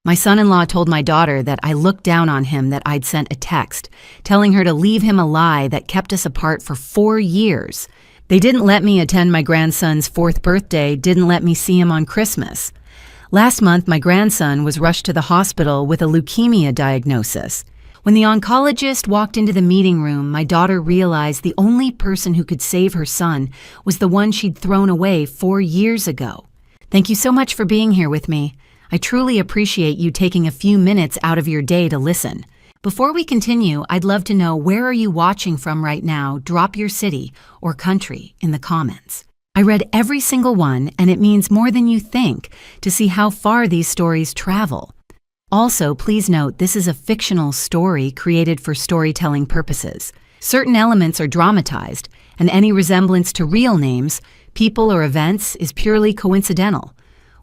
My son-in-law told my daughter that I looked down on him, that I'd sent a text, telling her to leave him a lie that kept us apart for 4 years. They didn't let me attend my grandson's 4th birthday, didn't let me see him on Christmas. Last month, my grandson was rushed to the hospital with a leukemia diagnosis. When the oncologist walked into the meeting room, my daughter realized the only person who could save her son was the one she'd thrown away 4 years ago. Thank you so much for being here with me. I truly appreciate you taking a few minutes out of your day to listen. Before we continue, I'd love to know, where are you watching from right now? Drop your city or country in the comments. I read every single one, and it means more than you think to see how far these stories travel. Also, please note this is a fictional story created for storytelling purposes. Certain elements are dramatized, and any resemblance to real names, people, or events is purely coincidental.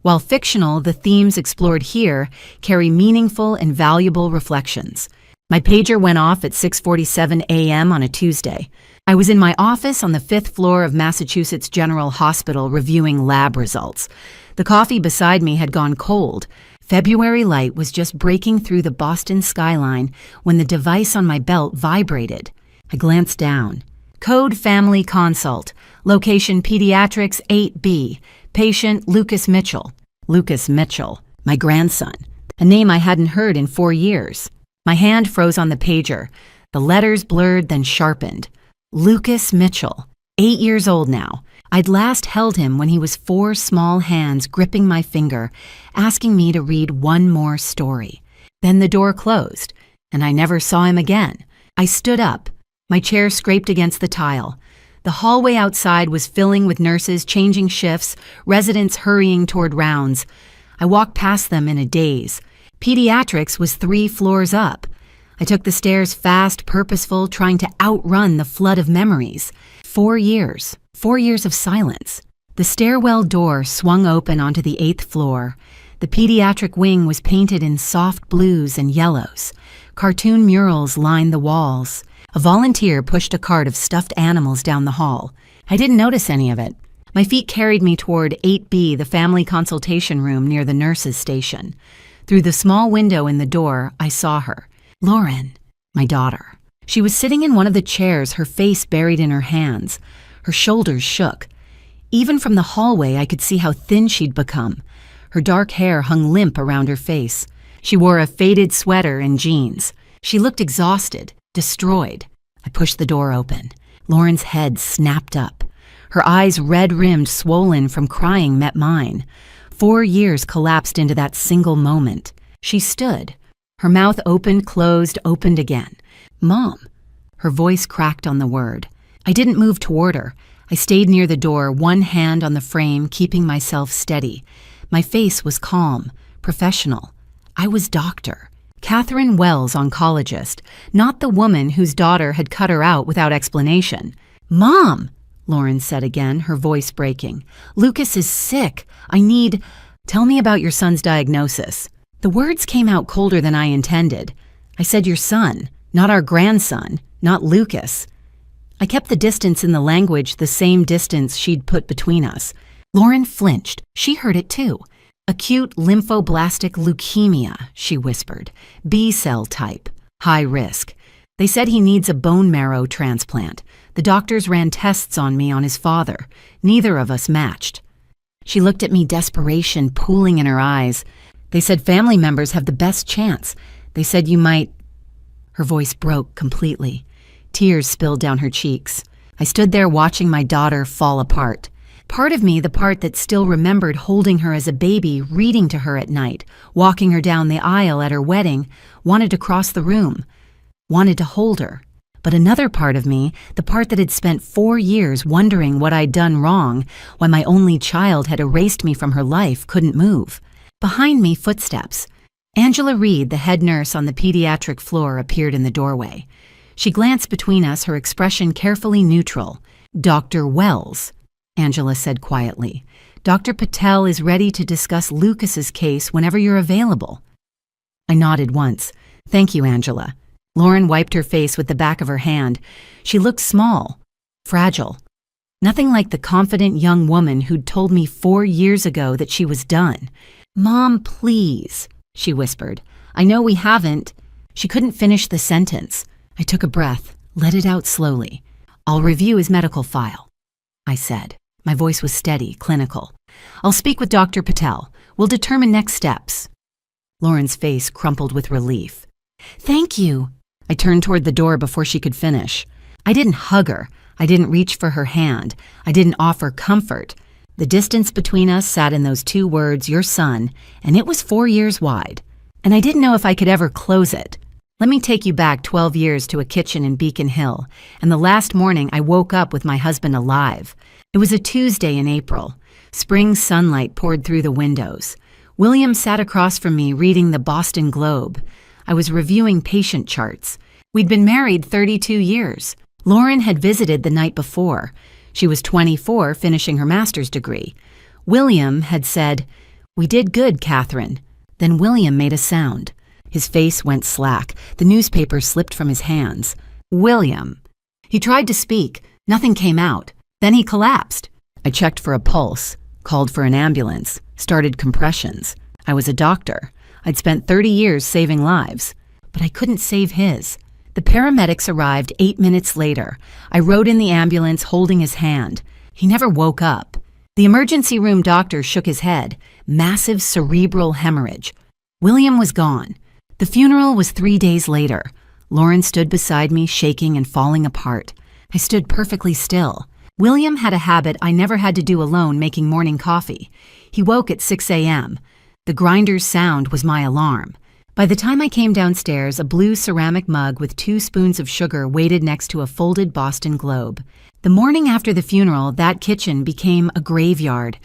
While fictional, the themes explored here carry meaningful and valuable reflections. My pager went off at 6:47 a.m. on a Tuesday. I was in my office on the 5th floor of Massachusetts General Hospital reviewing lab results. The coffee beside me had gone cold. February light was just breaking through the Boston skyline when the device on my belt vibrated. I glanced down. Code Family Consult. Location Pediatrics 8B. Patient Lucas Mitchell. Lucas Mitchell, my grandson. A name I hadn't heard in 4 years. My hand froze on the pager. The letters blurred, then sharpened. Lucas Mitchell, 8 years old now. I'd last held him when he was 4 small hands gripping my finger, asking me to read one more story. Then the door closed, and I never saw him again. I stood up. My chair scraped against the tile. The hallway outside was filling with nurses changing shifts, residents hurrying toward rounds. I walked past them in a daze. Pediatrics was 3 floors up. I took the stairs fast, purposeful, trying to outrun the flood of memories. 4 years. 4 years of silence. The stairwell door swung open onto the 8th floor. The pediatric wing was painted in soft blues and yellows. Cartoon murals lined the walls. A volunteer pushed a cart of stuffed animals down the hall. I didn't notice any of it. My feet carried me toward 8B, the family consultation room near the nurses' station. Through the small window in the door, I saw her. Lauren, my daughter. She was sitting in one of the chairs, her face buried in her hands. Her shoulders shook. Even from the hallway, I could see how thin she'd become. Her dark hair hung limp around her face. She wore a faded sweater and jeans. She looked exhausted, destroyed. I pushed the door open. Lauren's head snapped up. Her eyes, red-rimmed, swollen from crying, met mine. 4 years collapsed into that single moment. She stood. Her mouth opened, closed, opened again. Mom. Her voice cracked on the word. I didn't move toward her. I stayed near the door, one hand on the frame, keeping myself steady. My face was calm, professional. I was Dr. Catherine Wells, oncologist, not the woman whose daughter had cut her out without explanation. Mom, Lauren said again, her voice breaking. Lucas is sick. Tell me about your son's diagnosis. The words came out colder than I intended. I said your son, not our grandson, not Lucas. I kept the distance in the language, the same distance she'd put between us. Lauren flinched. She heard it too. Acute lymphoblastic leukemia, she whispered. B-cell type. High risk. They said he needs a bone marrow transplant. The doctors ran tests on me on his father. Neither of us matched. She looked at me, desperation pooling in her eyes. They said family members have the best chance. They said you might... Her voice broke completely. Tears spilled down her cheeks. I stood there watching my daughter fall apart. Part of me, the part that still remembered holding her as a baby, reading to her at night, walking her down the aisle at her wedding, wanted to cross the room, wanted to hold her. But another part of me, the part that had spent 4 years wondering what I'd done wrong, why my only child had erased me from her life, couldn't move. Behind me, footsteps. Angela Reed, the head nurse on the pediatric floor, appeared in the doorway. She glanced between us, her expression carefully neutral. Dr. Wells, Angela said quietly. Dr. Patel is ready to discuss Lucas's case whenever you're available. I nodded once. Thank you, Angela. Lauren wiped her face with the back of her hand. She looked small, fragile. Nothing like the confident young woman who'd told me 4 years ago that she was done. Mom, please, she whispered. I know we haven't. She couldn't finish the sentence. I took a breath, let it out slowly. I'll review his medical file, I said. My voice was steady, clinical. I'll speak with Dr. Patel. We'll determine next steps. Lauren's face crumpled with relief. Thank you. I turned toward the door before she could finish. I didn't hug her. I didn't reach for her hand. I didn't offer comfort. The distance between us sat in those two words, your son, and it was 4 years wide. And I didn't know if I could ever close it. Let me take you back 12 years to a kitchen in Beacon Hill, and the last morning I woke up with my husband alive. It was a Tuesday in April. Spring sunlight poured through the windows. William sat across from me reading the Boston Globe. I was reviewing patient charts. We'd been married 32 years. Lauren had visited the night before. She was 24, finishing her master's degree. William had said, "We did good, Catherine." Then William made a sound. His face went slack. The newspaper slipped from his hands. William. He tried to speak. Nothing came out. Then he collapsed. I checked for a pulse, called for an ambulance, started compressions. I was a doctor. I'd spent 30 years saving lives, but I couldn't save his. The paramedics arrived 8 minutes later. I rode in the ambulance holding his hand. He never woke up. The emergency room doctor shook his head. Massive cerebral hemorrhage. William was gone. The funeral was 3 days later. Lauren stood beside me, shaking and falling apart. I stood perfectly still. William had a habit I never had to do alone, making morning coffee. He woke at 6 a.m. The grinder's sound was my alarm. By the time I came downstairs, a blue ceramic mug with 2 spoons of sugar waited next to a folded Boston Globe. The morning after the funeral, that kitchen became a graveyard.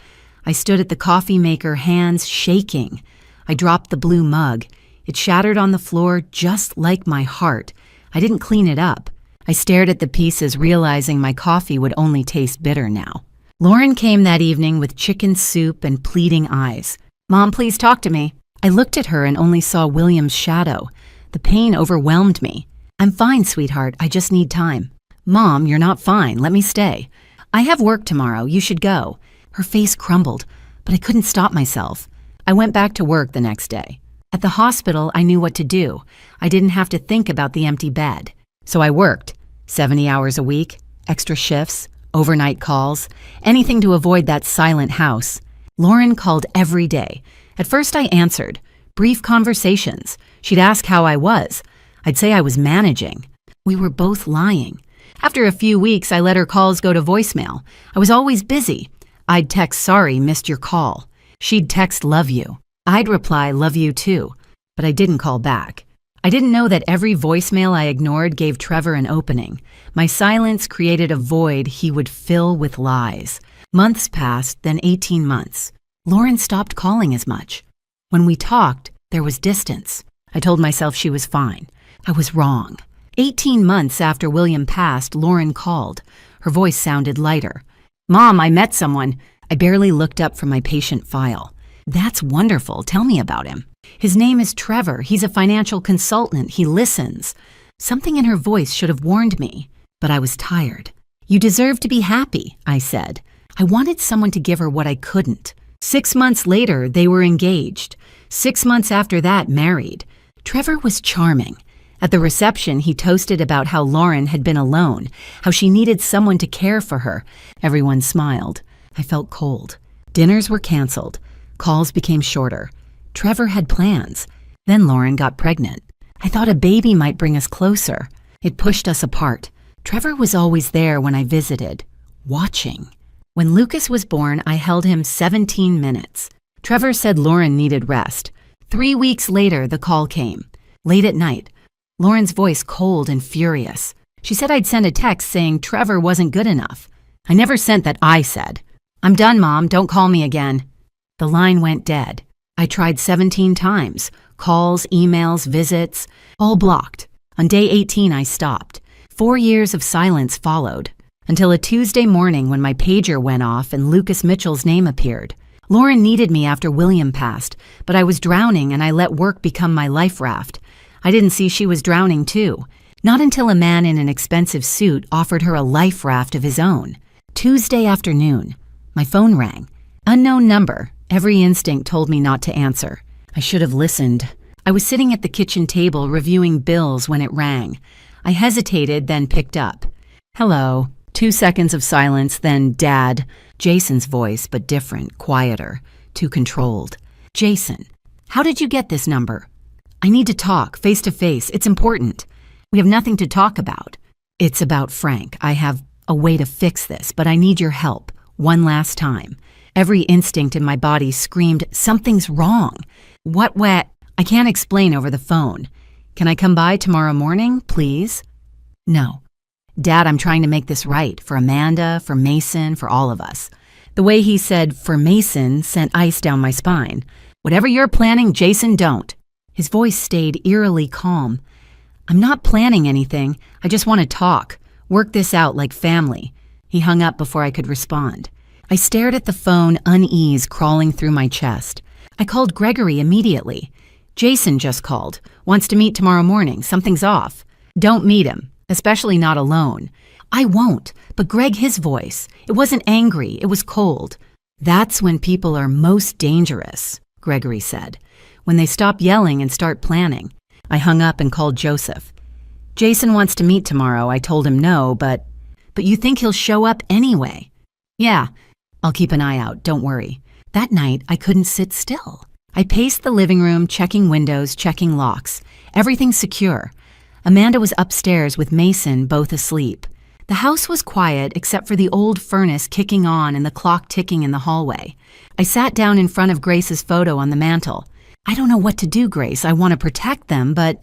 I stood at the coffee maker, hands shaking. I dropped the blue mug. It shattered on the floor just like my heart. I didn't clean it up. I stared at the pieces, realizing my coffee would only taste bitter now. Lauren came that evening with chicken soup and pleading eyes. Mom, please talk to me. I looked at her and only saw William's shadow. The pain overwhelmed me. I'm fine, sweetheart. I just need time. Mom, you're not fine. Let me stay. I have work tomorrow. You should go. Her face crumbled, but I couldn't stop myself. I went back to work the next day. At the hospital, I knew what to do. I didn't have to think about the empty bed. So I worked 70 hours a week, extra shifts, overnight calls, anything to avoid that silent house. Lauren called every day. At first I answered. Brief conversations. She'd ask how I was. I'd say I was managing. We were both lying. After a few weeks, I let her calls go to voicemail. I was always busy. I'd text, sorry, missed your call. She'd text, love you. I'd reply, love you too. But I didn't call back. I didn't know that every voicemail I ignored gave Trevor an opening. My silence created a void he would fill with lies. Months passed, then 18 months. Lauren stopped calling as much. When we talked, there was distance. I told myself she was fine. I was wrong. 18 months after William passed, Lauren called. Her voice sounded lighter. Mom, I met someone. I barely looked up from my patient file. That's wonderful. Tell me about him. His name is Trevor. He's a financial consultant. He listens. Something in her voice should have warned me, but I was tired. You deserve to be happy, I said. I wanted someone to give her what I couldn't. 6 months later, they were engaged. 6 months after that, married. Trevor was charming. At the reception, he toasted about how Lauren had been alone, how she needed someone to care for her. Everyone smiled. I felt cold. Dinners were canceled. Calls became shorter. Trevor had plans. Then Lauren got pregnant. I thought a baby might bring us closer. It pushed us apart. Trevor was always there when I visited, watching. When Lucas was born, I held him 17 minutes. Trevor said Lauren needed rest. 3 weeks later, the call came. Late at night. Lauren's voice cold and furious. She said I'd sent a text saying Trevor wasn't good enough. I never sent that, I said. I'm done, Mom. Don't call me again. The line went dead. I tried 17 times. Calls, emails, visits, all blocked. On day 18, I stopped. 4 years of silence followed, until a Tuesday morning when my pager went off and Lucas Mitchell's name appeared. Lauren needed me after William passed, but I was drowning and I let work become my life raft. I didn't see she was drowning too. Not until a man in an expensive suit offered her a life raft of his own. Tuesday afternoon. My phone rang. Unknown number. Every instinct told me not to answer. I should have listened. I was sitting at the kitchen table reviewing bills when it rang. I hesitated, then picked up. Hello. 2 seconds of silence, then Dad. Jason's voice, but different, quieter, too controlled. Jason, how did you get this number? I need to talk, face to face. It's important. We have nothing to talk about. It's about Frank. I have a way to fix this, but I need your help. One last time. Every instinct in my body screamed, something's wrong. What? I can't explain over the phone. Can I come by tomorrow morning, please? No. Dad, I'm trying to make this right, for Amanda, for Mason, for all of us. The way he said, for Mason, sent ice down my spine. Whatever you're planning, Jason, don't. His voice stayed eerily calm. I'm not planning anything. I just want to talk. Work this out like family. He hung up before I could respond. I stared at the phone, unease crawling through my chest. I called Gregory immediately. Jason just called. Wants to meet tomorrow morning. Something's off. Don't meet him, especially not alone. I won't, but Greg, his voice. It wasn't angry. It was cold. That's when people are most dangerous, Gregory said. When they stop yelling and start planning. I hung up and called Joseph. Jason wants to meet tomorrow. I told him no, but you think he'll show up anyway? Yeah, I'll keep an eye out. Don't worry. That night, I couldn't sit still. I paced the living room, checking windows, checking locks. Everything secure. Amanda was upstairs with Mason, both asleep. The house was quiet except for the old furnace kicking on and the clock ticking in the hallway. I sat down in front of Grace's photo on the mantel. I don't know what to do, Grace. I want to protect them, but...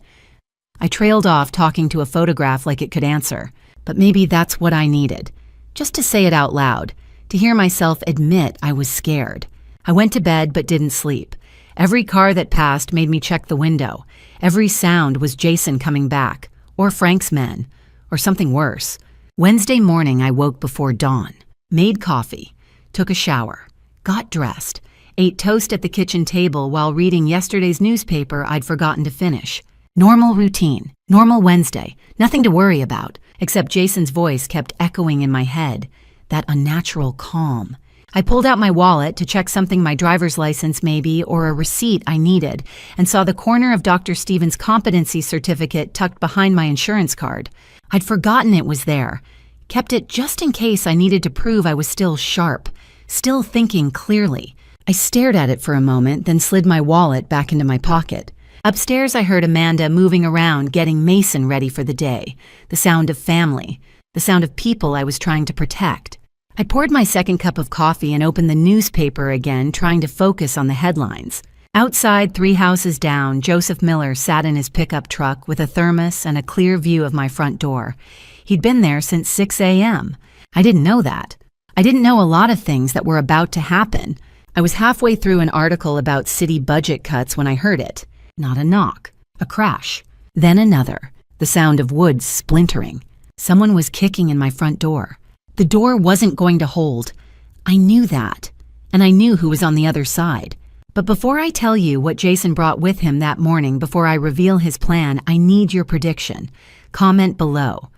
I trailed off talking to a photograph like it could answer. But maybe that's what I needed. Just to say it out loud. To hear myself admit I was scared. I went to bed but didn't sleep. Every car that passed made me check the window. Every sound was Jason coming back, or Frank's men, or something worse. Wednesday morning I woke before dawn, made coffee, took a shower, got dressed, ate toast at the kitchen table while reading yesterday's newspaper I'd forgotten to finish. Normal routine, normal Wednesday, nothing to worry about, except Jason's voice kept echoing in my head, that unnatural calm. I pulled out my wallet to check something, my driver's license maybe, or a receipt I needed, and saw the corner of Dr. Stevens' competency certificate tucked behind my insurance card. I'd forgotten it was there. Kept it just in case I needed to prove I was still sharp, still thinking clearly. I stared at it for a moment, then slid my wallet back into my pocket. Upstairs I heard Amanda moving around, getting Mason ready for the day. The sound of family. The sound of people I was trying to protect. I poured my second cup of coffee and opened the newspaper again, trying to focus on the headlines. Outside, 3 houses down, Joseph Miller sat in his pickup truck with a thermos and a clear view of my front door. He'd been there since 6 a.m. I didn't know that. I didn't know a lot of things that were about to happen. I was halfway through an article about city budget cuts when I heard it. Not a knock. A crash. Then another. The sound of wood splintering. Someone was kicking in my front door. The door wasn't going to hold. I knew that. And I knew who was on the other side. But before I tell you what Jason brought with him that morning, before I reveal his plan, I need your prediction. Comment below.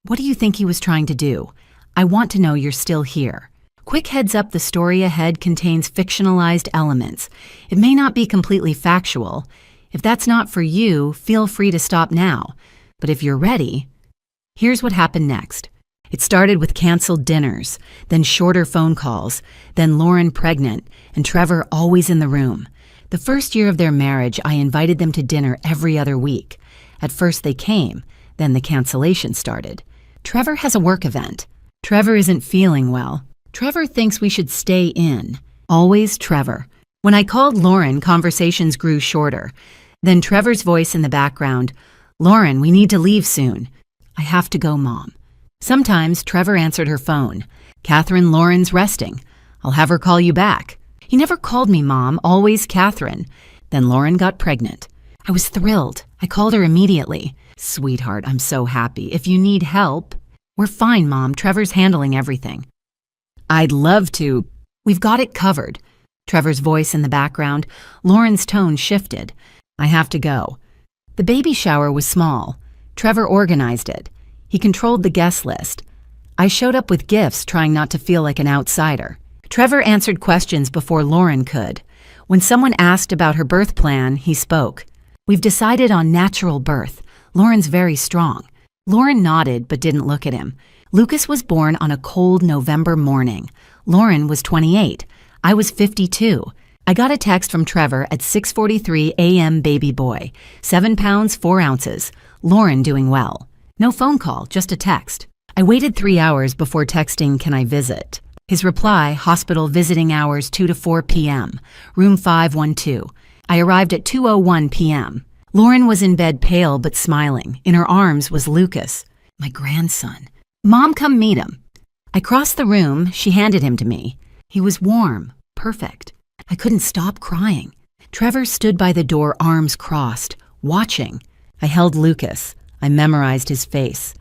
What do you think he was trying to do? I want to know you're still here. Quick heads up, the story ahead contains fictionalized elements. It may not be completely factual. If that's not for you, feel free to stop now. But if you're ready, here's what happened next. It started with canceled dinners, then shorter phone calls, then Lauren pregnant, and Trevor always in the room. The first year of their marriage, I invited them to dinner every other week. At first they came, then the cancellation started. Trevor has a work event. Trevor isn't feeling well. Trevor thinks we should stay in. Always Trevor. When I called Lauren, conversations grew shorter. Then Trevor's voice in the background, Lauren, we need to leave soon. I have to go, Mom. Sometimes Trevor answered her phone. Catherine, Lauren's resting. I'll have her call you back. He never called me Mom, always Catherine. Then Lauren got pregnant. I was thrilled. I called her immediately. Sweetheart, I'm so happy. If you need help, we're fine, Mom. Trevor's handling everything. I'd love to. We've got it covered. Trevor's voice in the background. Lauren's tone shifted. I have to go. The baby shower was small. Trevor organized it. He controlled the guest list. I showed up with gifts, trying not to feel like an outsider. Trevor answered questions before Lauren could. When someone asked about her birth plan, he spoke. "We've decided on natural birth. Lauren's very strong." Lauren nodded but didn't look at him. Lucas was born on a cold November morning. Lauren was 28. I was 52. I got a text from Trevor at 6:43 a.m. baby boy, 7 pounds 4 ounces. Lauren doing well. No phone call, just a text. I waited 3 hours before texting, "Can I visit?" His reply, "Hospital visiting hours 2 to 4 p.m. Room 512. I arrived at 2:01 p.m. Lauren was in bed, pale but smiling. In her arms was Lucas, my grandson. "Mom, come meet him." I crossed the room. She handed him to me. He was warm, perfect. I couldn't stop crying. Trevor stood by the door, arms crossed, watching. I held Lucas. I memorized his face.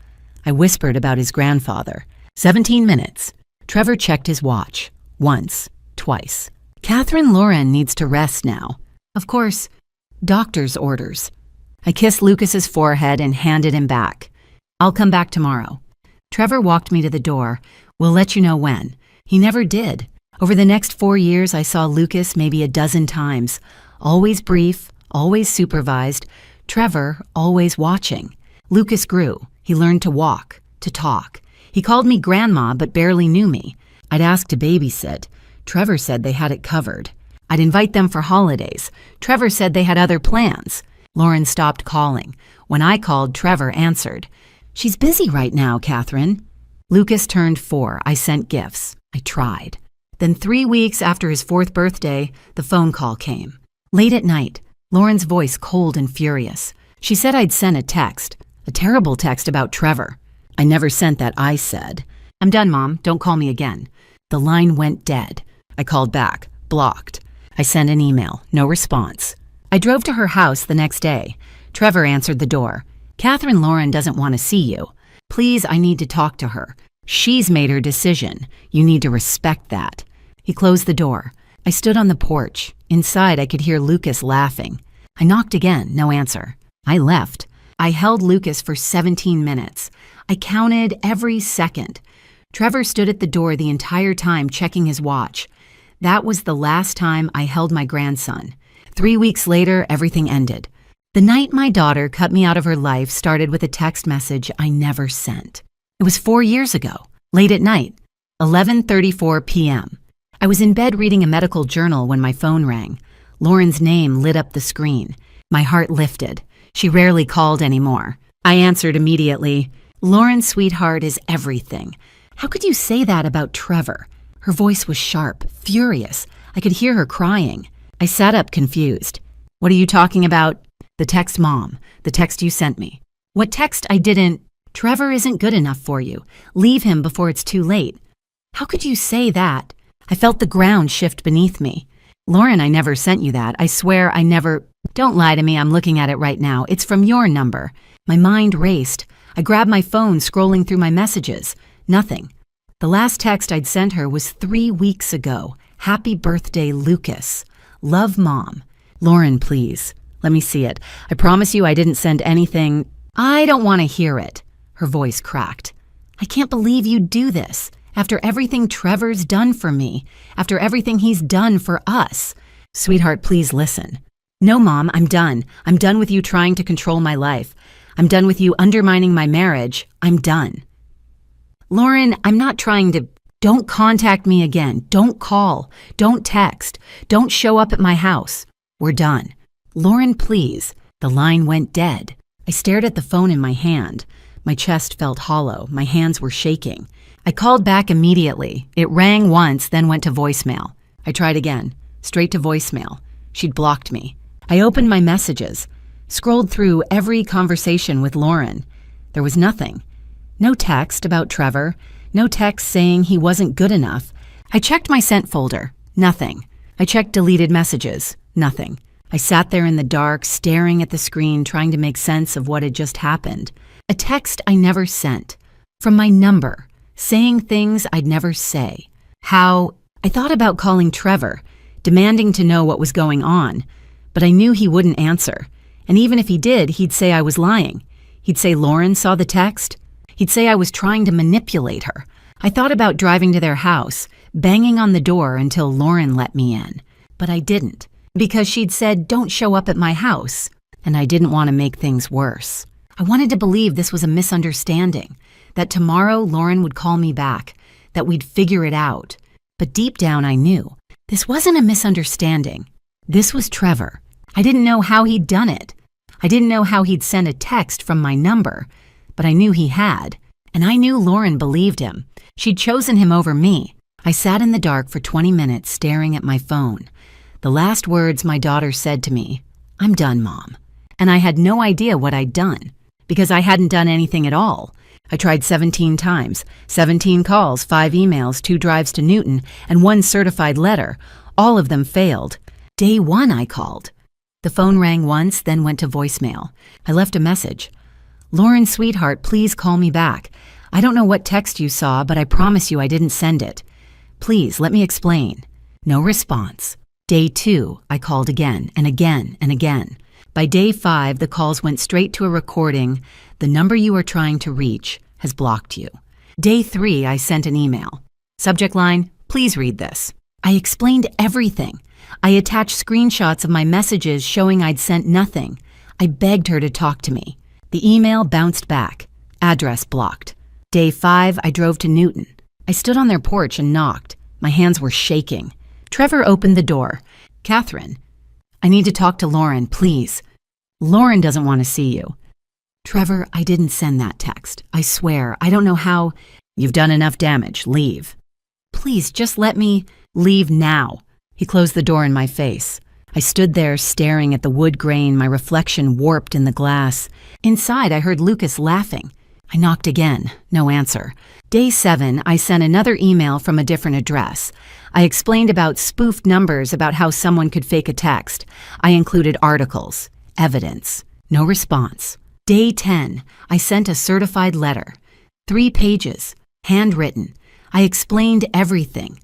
I whispered about his grandfather. 17 minutes. Trevor checked his watch. Once, twice. Catherine Lauren needs to rest now. Of course, doctor's orders. I kissed Lucas's forehead and handed him back. "I'll come back tomorrow." Trevor walked me to the door. "We'll let you know when." He never did. Over the next 4 years, I saw Lucas maybe a dozen times. Always brief, always supervised. Trevor always watching. Lucas grew. He learned to walk, to talk. He called me grandma but barely knew me. I'd ask to babysit. Trevor said they had it covered. I'd invite them for holidays. Trevor said they had other plans. Lauren stopped calling. When I called, Trevor answered. "She's busy right now, Catherine." Lucas turned 4. I sent gifts. I tried. Then 3 weeks after his 4th birthday, the phone call came. Late at night, Lauren's voice cold and furious. She said I'd sent a text, a terrible text about Trevor. I never sent that, I said. "I'm done, Mom. Don't call me again." The line went dead. I called back, blocked. I sent an email, no response. I drove to her house the next day. Trevor answered the door. "Catherine Lauren doesn't want to see you. Please, I need to talk to her. She's made her decision. You need to respect that." He closed the door. I stood on the porch. Inside, I could hear Lucas laughing. I knocked again, no answer. I left. I held Lucas for 17 minutes. I counted every second. Trevor stood at the door the entire time, checking his watch. That was the last time I held my grandson. 3 weeks later, everything ended. The night my daughter cut me out of her life started with a text message I never sent. It was 4 years ago, late at night, 11:34 p.m. I was in bed reading a medical journal when my phone rang. Lauren's name lit up the screen. My heart lifted. She rarely called anymore. I answered immediately. "Lauren, sweetheart, is everything. How could you say that about Trevor?" Her voice was sharp, furious. I could hear her crying. I sat up confused. "What are you talking about?" "The text, Mom. The text you sent me." "What text? I didn't." "Trevor isn't good enough for you. Leave him before it's too late." "How could you say that?" I felt the ground shift beneath me. "Lauren, I never sent you that. I swear I never." "Don't lie to me. I'm looking at it right now. It's from your number." My mind raced. I grabbed my phone, scrolling through my messages. Nothing. The last text I'd sent her was 3 weeks ago. "Happy birthday, Lucas. Love, Mom." "Lauren, please. Let me see it. I promise you I didn't send anything." "I don't want to hear it." Her voice cracked. "I can't believe you'd do this. After everything Trevor's done for me. After everything he's done for us." "Sweetheart, please listen." "No, Mom, I'm done. I'm done with you trying to control my life. I'm done with you undermining my marriage. I'm done." "Lauren, I'm not trying to." "Don't contact me again. Don't call. Don't text. Don't show up at my house. We're done." "Lauren, please." The line went dead. I stared at the phone in my hand. My chest felt hollow. My hands were shaking. I called back immediately. It rang once, then went to voicemail. I tried again. Straight to voicemail. She'd blocked me. I opened my messages. Scrolled through every conversation with Lauren. There was nothing. No text about Trevor. No text saying he wasn't good enough. I checked my sent folder. Nothing. I checked deleted messages. Nothing. I sat there in the dark, staring at the screen, trying to make sense of what had just happened. A text I never sent. From my number. Saying things I'd never say. I thought about calling Trevor, demanding to know what was going on, but I knew he wouldn't answer. And even if he did, he'd say I was lying. He'd say Lauren saw the text. He'd say I was trying to manipulate her. I thought about driving to their house, banging on the door until Lauren let me in. But I didn't. because she'd said, "Don't show up at my house," and I didn't want to make things worse. I wanted to believe this was a misunderstanding, that tomorrow Lauren would call me back, that we'd figure it out. But deep down I knew this wasn't a misunderstanding. This was Trevor. I didn't know how he'd done it. I didn't know how he'd sent a text from my number, but I knew he had, and I knew Lauren believed him. She'd chosen him over me. I sat in the dark for 20 minutes staring at my phone. The last words my daughter said to me, "I'm done, Mom." And I had no idea what I'd done, because I hadn't done anything at all. I tried 17 times, 17 calls, 5 emails, 2 drives to Newton, and 1 certified letter. All of them failed. Day 1 I called. The phone rang once, then went to voicemail. I left a message. "Lauren, sweetheart, please call me back. I don't know what text you saw, but I promise you I didn't send it. Please, let me explain." No response. Day 2, I called again and again and again. By day 5, the calls went straight to a recording. "The number you are trying to reach has blocked you." Day 3, I sent an email. Subject line, "Please read this." I explained everything. I attached screenshots of my messages showing I'd sent nothing. I begged her to talk to me. The email bounced back. Address blocked. Day 5, I drove to Newton. I stood on their porch and knocked. My hands were shaking. Trevor opened the door. "Catherine, I need to talk to Lauren, please. Lauren doesn't want to see you." "Trevor, I didn't send that text. I swear, I don't know how." "You've done enough damage. Leave." "Please, just let me leave now." He closed the door in my face. I stood there staring at the wood grain, my reflection warped in the glass. Inside, I heard Lucas laughing. I knocked again. No answer. Day 7, I sent another email from a different address. I explained about spoofed numbers, about how someone could fake a text. I included articles, evidence. No response. Day 10, I sent a certified letter. 3 pages, handwritten. I explained everything.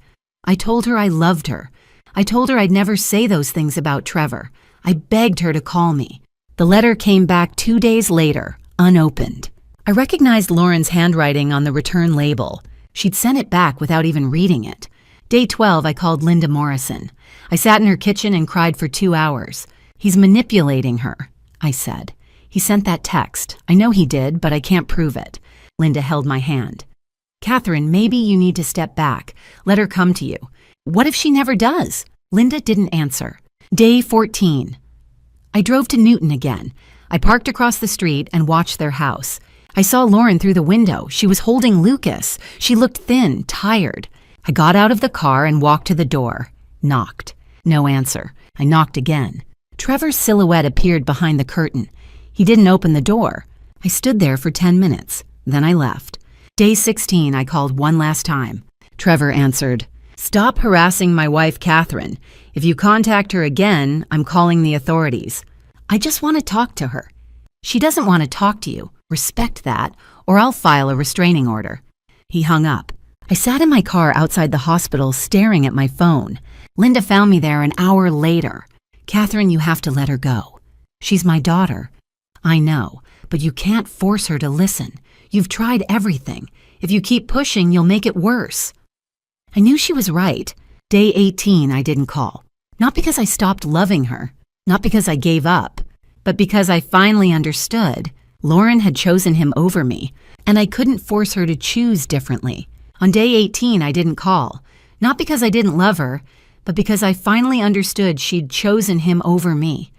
I told her I loved her. I told her I'd never say those things about Trevor. I begged her to call me. The letter came back 2 days later, unopened. I recognized Lauren's handwriting on the return label. She'd sent it back without even reading it. Day 12, I called Linda Morrison. I sat in her kitchen and cried for 2 hours. "He's manipulating her," I said. "He sent that text. I know he did, but I can't prove it." Linda held my hand. "Catherine, maybe you need to step back. Let her come to you. What if she never does?" Linda didn't answer. Day 14. I drove to Newton again. I parked across the street and watched their house. I saw Lauren through the window. She was holding Lucas. She looked thin, tired. I got out of the car and walked to the door. Knocked. No answer. I knocked again. Trevor's silhouette appeared behind the curtain. He didn't open the door. I stood there for 10 minutes. Then I left. Day 16, I called one last time. Trevor answered. "Stop harassing my wife, Catherine. If you contact her again, I'm calling the authorities. I just want to talk to her. She doesn't want to talk to you. Respect that, or I'll file a restraining order." He hung up. I sat in my car outside the hospital staring at my phone. Linda found me there an hour later. "Catherine, you have to let her go. She's my daughter." "I know, but you can't force her to listen. You've tried everything. If you keep pushing, you'll make it worse." I knew she was right. Day 18, I didn't call. Not because I stopped loving her, not because I gave up, but because I finally understood. Lauren had chosen him over me, and I couldn't force her to choose differently. On day 18, I didn't call, not because I didn't love her, but because I finally understood she'd chosen him over me,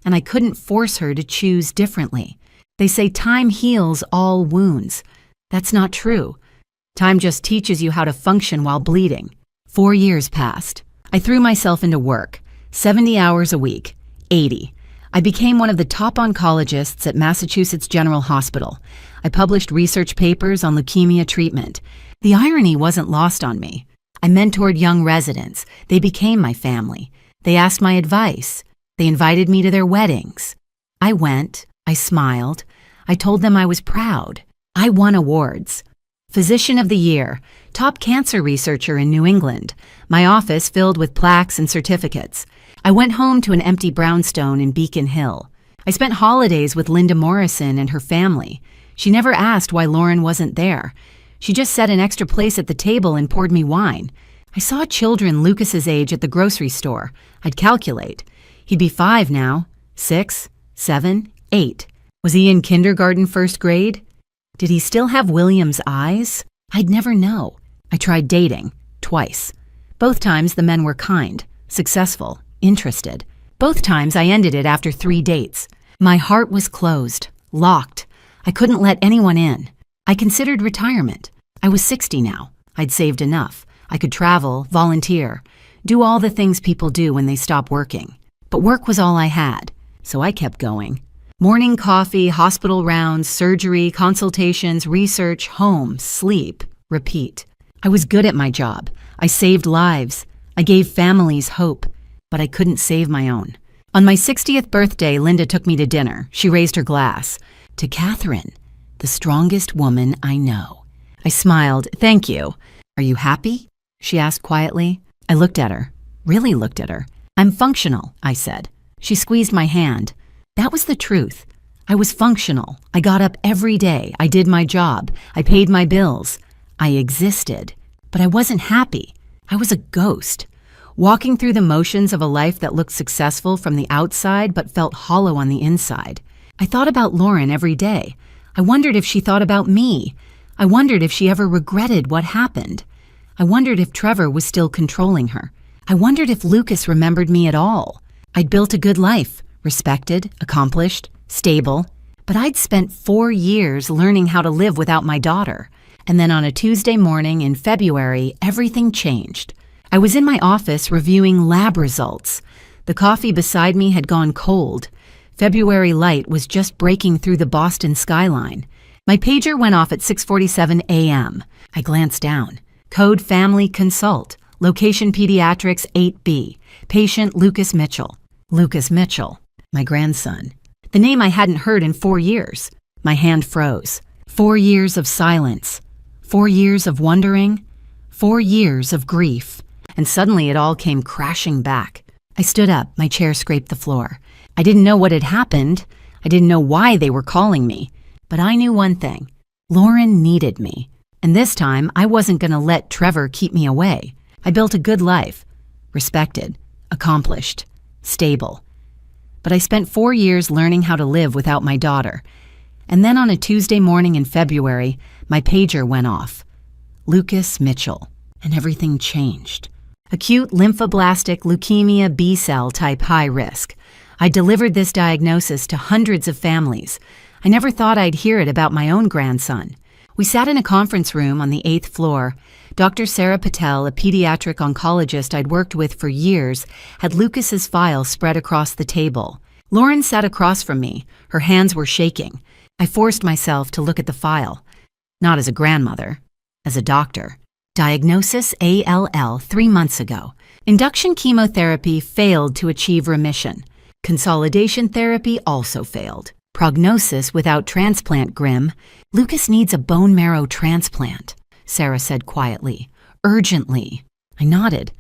and I couldn't force her to choose differently. They say time heals all wounds. That's not true. Time just teaches you how to function while bleeding. 4 years passed. I threw myself into work, 70 hours a week, 80. I became one of the top oncologists at Massachusetts General Hospital. I published research papers on leukemia treatment. The irony wasn't lost on me. I mentored young residents. They became my family. They asked my advice. They invited me to their weddings. I went. I smiled. I told them I was proud. I won awards. Physician of the Year, top cancer researcher in New England. My office filled with plaques and certificates. I went home to an empty brownstone in Beacon Hill. I spent holidays with Linda Morrison and her family. She never asked why Lauren wasn't there. She just set an extra place at the table and poured me wine. I saw children Lucas's age at the grocery store. I'd calculate. He'd be 5 now. 6, 7, 8. Was he in kindergarten, first grade? Did he still have William's eyes? I'd never know. I tried dating, twice. Both times the men were kind, successful, interested. Both times I ended it after 3 dates. My heart was closed, locked. I couldn't let anyone in. I considered retirement. I was 60 now. I'd saved enough. I could travel, volunteer, do all the things people do when they stop working. But work was all I had, so I kept going. Morning coffee, hospital rounds, surgery, consultations, research, home, sleep, repeat. I was good at my job. I saved lives. I gave families hope, but I couldn't save my own. On my 60th birthday, Linda took me to dinner. She raised her glass. To Catherine, the strongest woman I know. I smiled. Thank you. Are you happy? She asked quietly. I looked at her, really looked at her. I'm functional, I said. She squeezed my hand. That was the truth. I was functional. I got up every day. I did my job. I paid my bills. I existed. But I wasn't happy. I was a ghost, walking through the motions of a life that looked successful from the outside but felt hollow on the inside. I thought about Lauren every day. I wondered if she thought about me. I wondered if she ever regretted what happened. I wondered if Trevor was still controlling her. I wondered if Lucas remembered me at all. I'd built a good life, respected, accomplished, stable, but I'd spent 4 years learning how to live without my daughter. And then on a Tuesday morning in February, everything changed. I was in my office reviewing lab results. The coffee beside me had gone cold. February light was just breaking through the Boston skyline. My pager went off at 6:47 a.m. I glanced down. Code Family Consult. Location Pediatrics 8B. Patient Lucas Mitchell. Lucas Mitchell, my grandson. The name I hadn't heard in 4 years. My hand froze. 4 years of silence. 4 years of wondering. 4 years of grief. And suddenly it all came crashing back. I stood up, my chair scraped the floor. I didn't know what had happened. I didn't know why they were calling me. But I knew one thing. Lauren needed me. And this time, I wasn't going to let Trevor keep me away. I built a good life. Respected. Accomplished. Stable. But I spent 4 years learning how to live without my daughter. And then on a Tuesday morning in February, my pager went off. Lucas Mitchell. And everything changed. Acute lymphoblastic leukemia B-cell type high risk. I delivered this diagnosis to hundreds of families. I never thought I'd hear it about my own grandson. We sat in a conference room on the 8th floor. Dr. Sarah Patel, a pediatric oncologist I'd worked with for years, had Lucas's file spread across the table. Lauren sat across from me. Her hands were shaking. I forced myself to look at the file. Not as a grandmother, as a doctor. Diagnosis ALL 3 months ago. Induction chemotherapy failed to achieve remission. Consolidation therapy also failed. Prognosis without transplant grim. Lucas needs a bone marrow transplant, Sarah said quietly. Urgently. I nodded.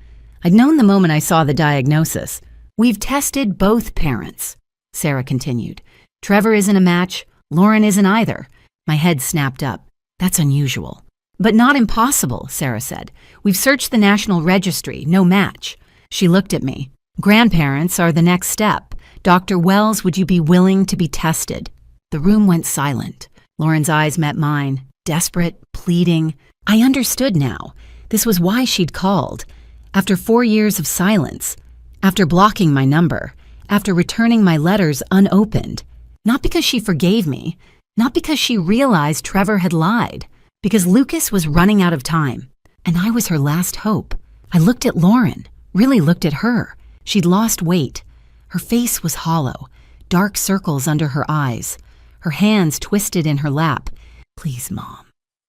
I'd known the moment I saw the diagnosis. We've tested both parents, Sarah continued. Trevor isn't a match. Lauren isn't either. My head snapped up. That's unusual. But not impossible, Sarah said. We've searched the National Registry. No match. She looked at me. Grandparents are the next step. Dr. Wells, would you be willing to be tested? The room went silent. Lauren's eyes met mine, desperate, pleading. I understood now. This was why she'd called. After 4 years of silence, after blocking my number, after returning my letters unopened. Not because she forgave me, not because she realized Trevor had lied, because Lucas was running out of time, and I was her last hope. I looked at Lauren, really looked at her. She'd lost weight. Her face was hollow, dark circles under her eyes, her hands twisted in her lap. Please, Mom.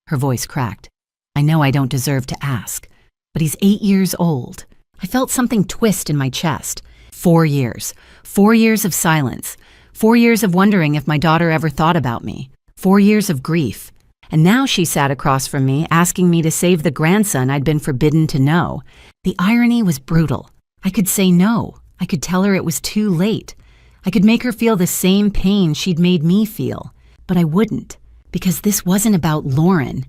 Her voice cracked. I know I don't deserve to ask, but he's 8 years old. I felt something twist in my chest. 4 years. 4 years of silence. 4 years of wondering if my daughter ever thought about me. 4 years of grief. And now she sat across from me, asking me to save the grandson I'd been forbidden to know. The irony was brutal. I could say no. I could tell her it was too late. I could make her feel the same pain she'd made me feel. But I wouldn't, because this wasn't about Lauren.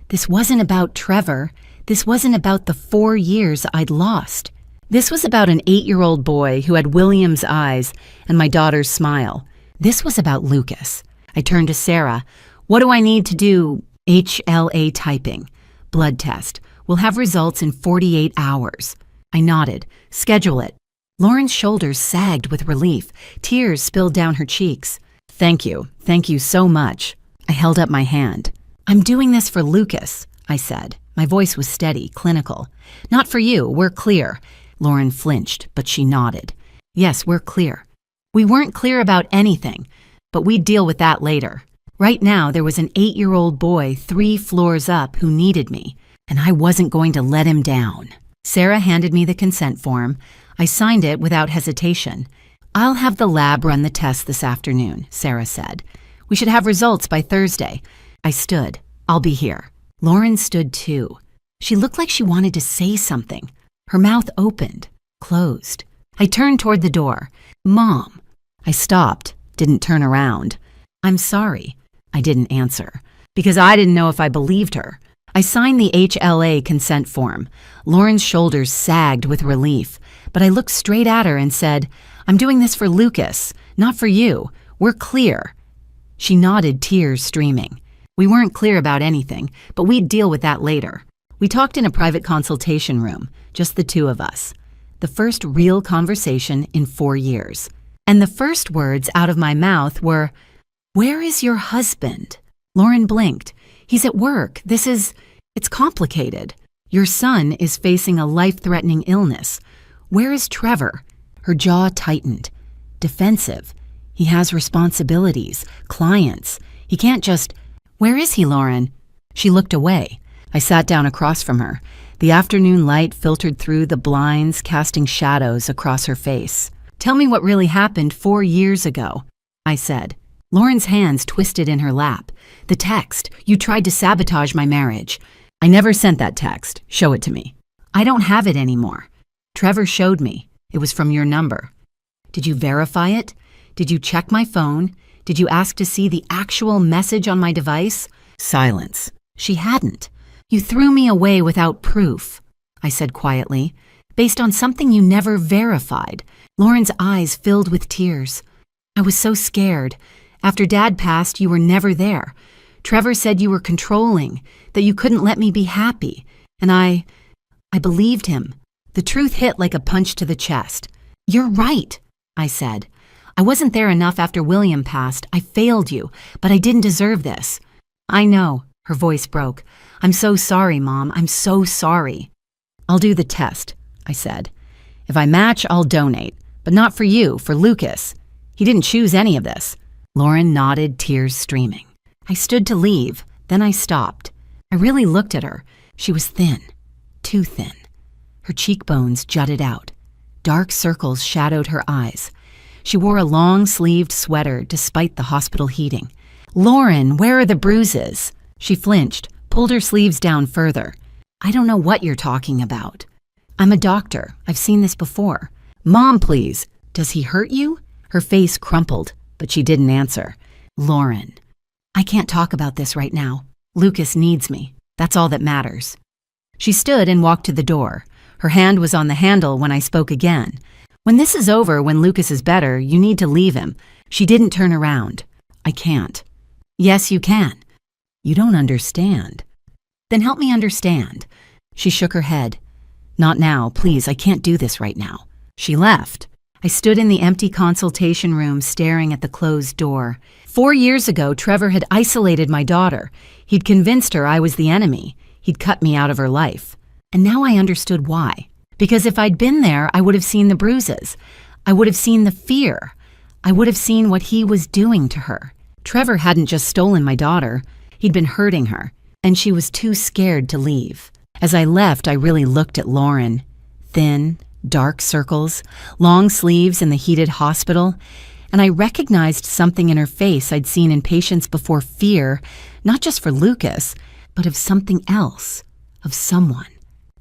This wasn't about Trevor. This wasn't about the 4 years I'd lost. This was about an 8-year-old boy who had William's eyes and my daughter's smile. This was about Lucas. I turned to Sarah. What do I need to do? HLA typing. Blood test. We'll have results in 48 hours. I nodded. Schedule it. Lauren's shoulders sagged with relief. Tears spilled down her cheeks. Thank you. Thank you so much. I held up my hand. I'm doing this for Lucas, I said. My voice was steady, clinical. Not for you. We're clear. Lauren flinched, but she nodded. Yes, we're clear. We weren't clear about anything, but we'd deal with that later. Right now, there was an 8-year-old boy 3 floors up who needed me, and I wasn't going to let him down. Sarah handed me the consent form. I signed it without hesitation. I'll have the lab run the test this afternoon, Sarah said. We should have results by Thursday. I stood. I'll be here. Lauren stood too. She looked like she wanted to say something. Her mouth opened, closed. I turned toward the door. Mom. I stopped, didn't turn around. I'm sorry. I didn't answer, because I didn't know if I believed her. I signed the HLA consent form. Lauren's shoulders sagged with relief, but I looked straight at her and said, I'm doing this for Lucas, not for you. We're clear. She nodded, tears streaming. We weren't clear about anything, but we'd deal with that later. We talked in a private consultation room, just the 2 of us. The first real conversation in 4 years. And the first words out of my mouth were, Where is your husband? Lauren blinked. He's at work. It's complicated. Your son is facing a life-threatening illness. Where is Trevor? Her jaw tightened. Defensive. He has responsibilities, clients. He can't just... Where is he, Lauren? She looked away. I sat down across from her. The afternoon light filtered through the blinds, casting shadows across her face. Tell me what really happened 4 years ago, I said. Lauren's hands twisted in her lap. The text. You tried to sabotage my marriage. I never sent that text. Show it to me. I don't have it anymore. Trevor showed me. It was from your number. Did you verify it? Did you check my phone? Did you ask to see the actual message on my device? Silence. She hadn't. You threw me away without proof, I said quietly, based on something you never verified. Lauren's eyes filled with tears. I was so scared. After Dad passed, you were never there. Trevor said you were controlling, that you couldn't let me be happy. And I believed him. The truth hit like a punch to the chest. You're right, I said. I wasn't there enough after William passed. I failed you, but I didn't deserve this. I know, her voice broke. I'm so sorry, Mom. I'm so sorry. I'll do the test, I said. If I match, I'll donate, but not for you, for Lucas. He didn't choose any of this. Lauren nodded, tears streaming. I stood to leave, then I stopped. I really looked at her. She was thin, too thin. Her cheekbones jutted out. Dark circles shadowed her eyes. She wore a long-sleeved sweater despite the hospital heating. Lauren, where are the bruises? She flinched, pulled her sleeves down further. I don't know what you're talking about. I'm a doctor. I've seen this before. Mom, please. Does he hurt you? Her face crumpled, but she didn't answer. Lauren. I can't talk about this right now. Lucas needs me. That's all that matters. She stood and walked to the door. Her hand was on the handle when I spoke again. When this is over, when Lucas is better, you need to leave him. She didn't turn around. I can't. Yes, you can. You don't understand. Then help me understand. She shook her head. Not now, please. I can't do this right now. She left. I stood in the empty consultation room staring at the closed door. 4 years ago, Trevor had isolated my daughter. He'd convinced her I was the enemy. He'd cut me out of her life. And now I understood why. Because if I'd been there, I would have seen the bruises. I would have seen the fear. I would have seen what he was doing to her. Trevor hadn't just stolen my daughter. He'd been hurting her, and she was too scared to leave. As I left, I really looked at Lauren. Thin, dark circles, long sleeves in the heated hospital, and I recognized something in her face I'd seen in patients before: fear, not just for Lucas, but of something else, of someone.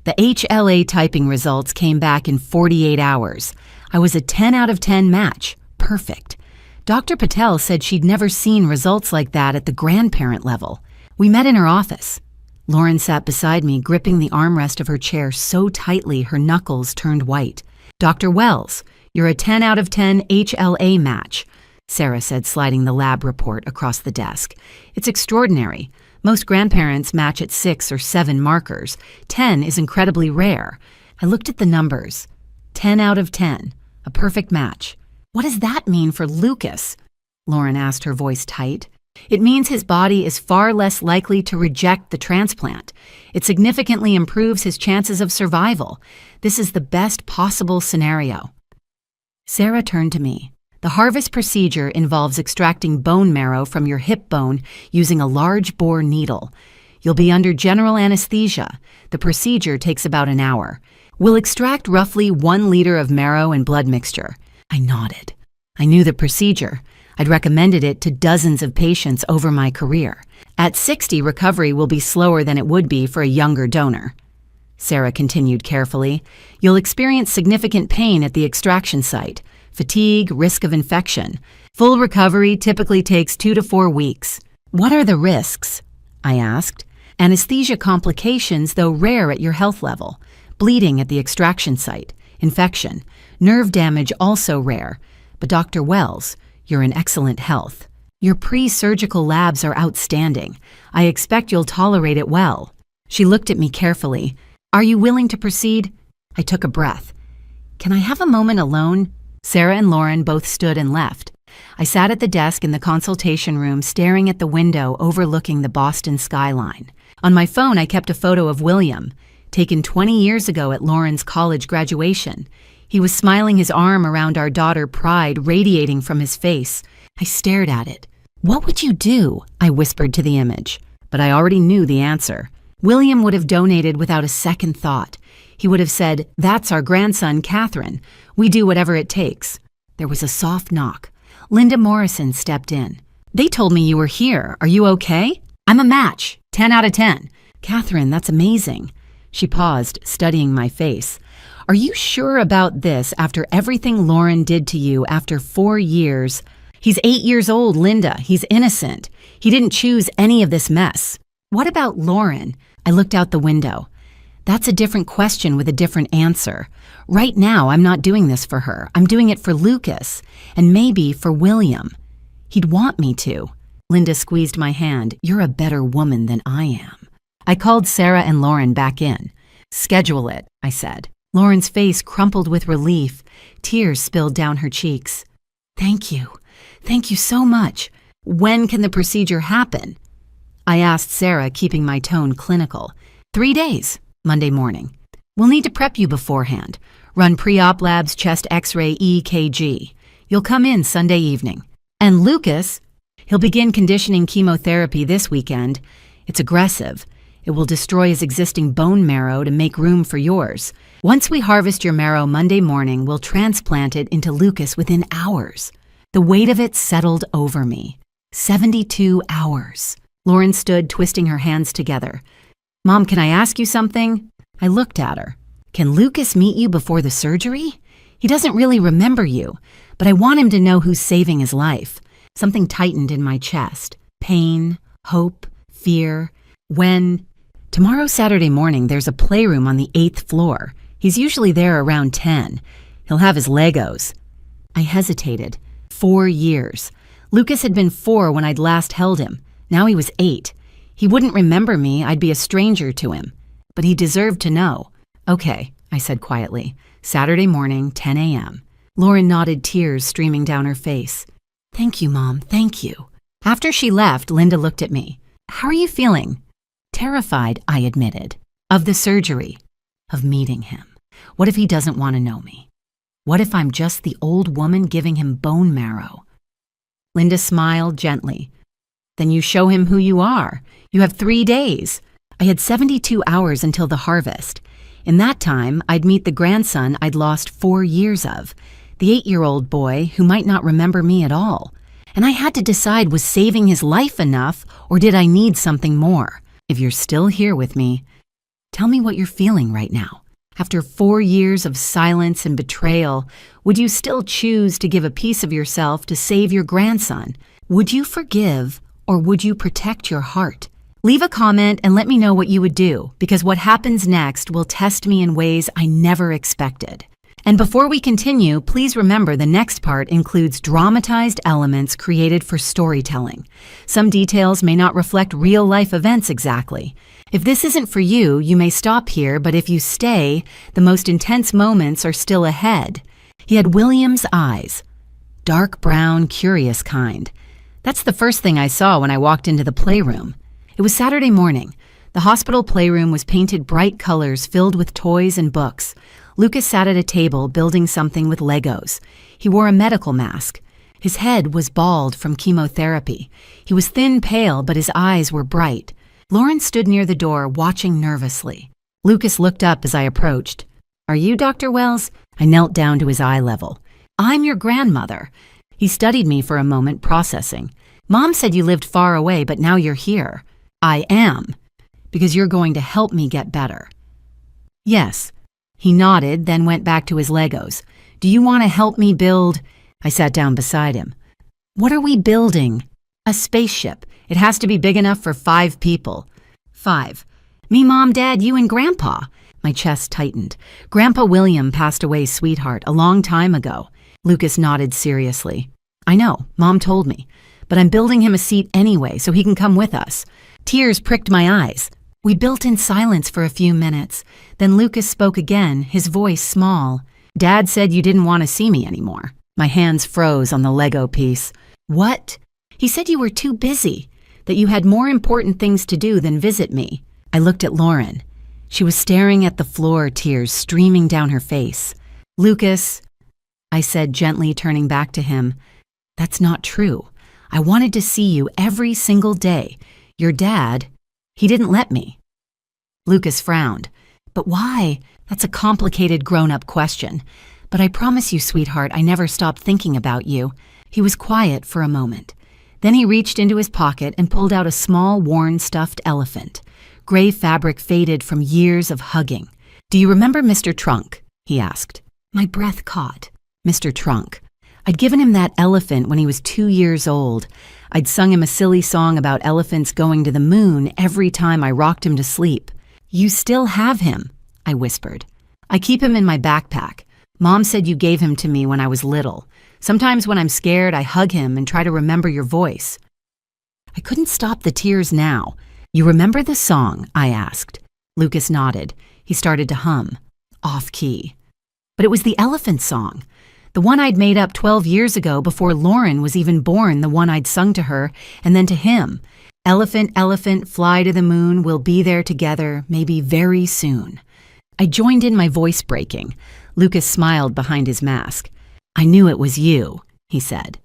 The HLA typing results came back in 48 hours. I was a 10 out of 10 match. Perfect. Dr. Patel said she'd never seen results like that at the grandparent level. We met in her office. Lauren sat beside me, gripping the armrest of her chair so tightly her knuckles turned white. "Dr. Wells, you're a 10 out of 10 HLA match," Sarah said, sliding the lab report across the desk. "It's extraordinary. Most grandparents match at 6 or 7 markers. 10 is incredibly rare." I looked at the numbers. 10 out of 10. A perfect match. "What does that mean for Lucas?" Lauren asked, her voice tight. "It means his body is far less likely to reject the transplant. It significantly improves his chances of survival. This is the best possible scenario." Sarah turned to me. "The harvest procedure involves extracting bone marrow from your hip bone using a large bore needle. You'll be under general anesthesia. The procedure takes about an hour. We'll extract roughly 1 liter of marrow and blood mixture." I nodded. I knew the procedure. I'd recommended it to dozens of patients over my career. At 60, recovery will be slower than it would be for a younger donor. Sarah continued carefully. "You'll experience significant pain at the extraction site, fatigue, risk of infection. Full recovery typically takes 2 to 4 weeks. What are the risks?" I asked. "Anesthesia complications, though rare at your health level. Bleeding at the extraction site. Infection. Nerve damage also rare. But Dr. Wells, you're in excellent health. Your pre-surgical labs are outstanding. I expect you'll tolerate it well." She looked at me carefully. "Are you willing to proceed?" I took a breath. "Can I have a moment alone?" Sarah and Lauren both stood and left. I sat at the desk in the consultation room, staring at the window overlooking the Boston skyline. On my phone, I kept a photo of William, taken 20 years ago at Lauren's college graduation. He was smiling, his arm around our daughter, pride radiating from his face. I stared at it. "What would you do?" I whispered to the image. But I already knew the answer. William would have donated without a second thought. He would have said, "That's our grandson, Catherine. We do whatever it takes." There was a soft knock. Linda Morrison stepped in. "They told me you were here. Are you okay?" "I'm a match. 10 out of 10. "Catherine, that's amazing." She paused, studying my face. "Are you sure about this after everything Lauren did to you after 4 years? He's 8 years old, Linda. He's innocent. He didn't choose any of this mess." "What about Lauren?" I looked out the window. "That's a different question with a different answer. Right now, I'm not doing this for her. I'm doing it for Lucas, and maybe for William. He'd want me to." Linda squeezed my hand. "You're a better woman than I am." I called Sarah and Lauren back in. "Schedule it," I said. Lauren's face crumpled with relief. Tears spilled down her cheeks. "Thank you. Thank you so much. When can the procedure happen?" I asked Sarah, keeping my tone clinical. 3 days, Monday morning. We'll need to prep you beforehand. Run pre-op labs, chest x-ray, EKG. You'll come in Sunday evening. And Lucas, he'll begin conditioning chemotherapy this weekend. It's aggressive. It will destroy his existing bone marrow to make room for yours. Once we harvest your marrow Monday morning, we'll transplant it into Lucas within hours. The weight of it settled over me. 72 hours. Lauren stood, twisting her hands together. "Mom, can I ask you something?" I looked at her. "Can Lucas meet you before the surgery? He doesn't really remember you, but I want him to know who's saving his life." Something tightened in my chest. Pain, hope, fear. Tomorrow, Saturday morning, there's a playroom on the 8th floor. He's usually there around 10. He'll have his Legos. I hesitated. 4 years. Lucas had been 4 when I'd last held him. Now he was 8. He wouldn't remember me. I'd be a stranger to him. But he deserved to know. "Okay," I said quietly. "Saturday morning, 10 a.m. Lauren nodded, tears streaming down her face. "Thank you, Mom. Thank you." After she left, Linda looked at me. "How are you feeling?" "Terrified," I admitted. "Of the surgery. Of meeting him. What if he doesn't want to know me? What if I'm just the old woman giving him bone marrow?" Linda smiled gently. "Then you show him who you are. You have 3 days. I had 72 hours until the harvest. In that time, I'd meet the grandson I'd lost 4 years of, the 8-year-old boy who might not remember me at all. And I had to decide, was saving his life enough, or did I need something more? If you're still here with me, tell me what you're feeling right now. After 4 years of silence and betrayal, would you still choose to give a piece of yourself to save your grandson? Would you forgive, or would you protect your heart? Leave a comment and let me know what you would do, because what happens next will test me in ways I never expected. And before we continue, please remember the next part includes dramatized elements created for storytelling. Some details may not reflect real-life events exactly. If this isn't for you, you may stop here, but if you stay, the most intense moments are still ahead. He had William's eyes. Dark brown, curious kind. That's the first thing I saw when I walked into the playroom. It was Saturday morning. The hospital playroom was painted bright colors filled with toys and books. Lucas sat at a table building something with Legos. He wore a medical mask. His head was bald from chemotherapy. He was thin, pale, but his eyes were bright. Lauren stood near the door, watching nervously. Lucas looked up as I approached. "Are you Dr. Wells?" I knelt down to his eye level. "I'm your grandmother." He studied me for a moment, processing. "Mom said you lived far away, but now you're here." "I am, because you're going to help me get better." "Yes." He nodded, then went back to his Legos. "Do you want to help me build—" I sat down beside him. "What are we building?" "A spaceship. It has to be big enough for 5 people." 5. "Me, Mom, Dad, you, and Grandpa." My chest tightened. "Grandpa William passed away, sweetheart, a long time ago." Lucas nodded seriously. "I know, Mom told me. But I'm building him a seat anyway, so he can come with us." Tears pricked my eyes. We built in silence for a few minutes. Then Lucas spoke again, his voice small. "Dad said you didn't want to see me anymore." My hands froze on the Lego piece. "What?" "He said you were too busy, that you had more important things to do than visit me." I looked at Lauren. She was staring at the floor, tears streaming down her face. "Lucas," I said, gently turning back to him, "that's not true. I wanted to see you every single day. Your dad, he didn't let me." Lucas frowned. "But why?" "That's a complicated grown-up question. But I promise you, sweetheart, I never stopped thinking about you." He was quiet for a moment. Then he reached into his pocket and pulled out a small, worn, stuffed elephant. Gray fabric faded from years of hugging. "Do you remember Mr. Trunk?" he asked. My breath caught. Mr. Trunk. I'd given him that elephant when he was 2 years old. I'd sung him a silly song about elephants going to the moon every time I rocked him to sleep. "You still have him," I whispered. "I keep him in my backpack. Mom said you gave him to me when I was little. Sometimes when I'm scared, I hug him and try to remember your voice." I couldn't stop the tears now. "You remember the song?" I asked. Lucas nodded. He started to hum. Off key. But it was the elephant song. The one I'd made up 12 years ago before Lauren was even born, the one I'd sung to her, and then to him. "Elephant, elephant, fly to the moon, we'll be there together, maybe very soon." I joined in, my voice breaking. Lucas smiled behind his mask. "I knew it was you," he said.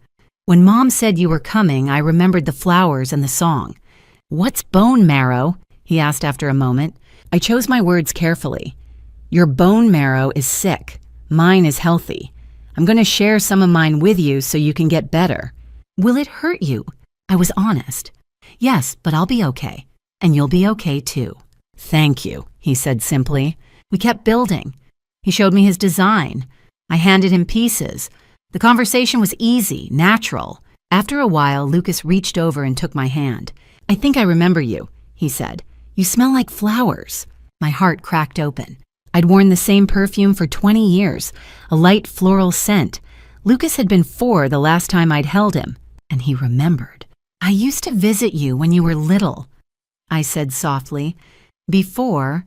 "When Mom said you were coming, I remembered the flowers and the song." "What's bone marrow?" he asked after a moment. I chose my words carefully. "Your bone marrow is sick. Mine is healthy. I'm going to share some of mine with you so you can get better." "Will it hurt you?" I was honest. "Yes, but I'll be okay. And you'll be okay too." "Thank you," he said simply. We kept building. He showed me his design. I handed him pieces. The conversation was easy, natural. After a while, Lucas reached over and took my hand. "I think I remember you," he said. "You smell like flowers." My heart cracked open. I'd worn the same perfume for 20 years, a light floral scent. Lucas had been 4 the last time I'd held him, and he remembered. "I used to visit you when you were little," I said softly. Before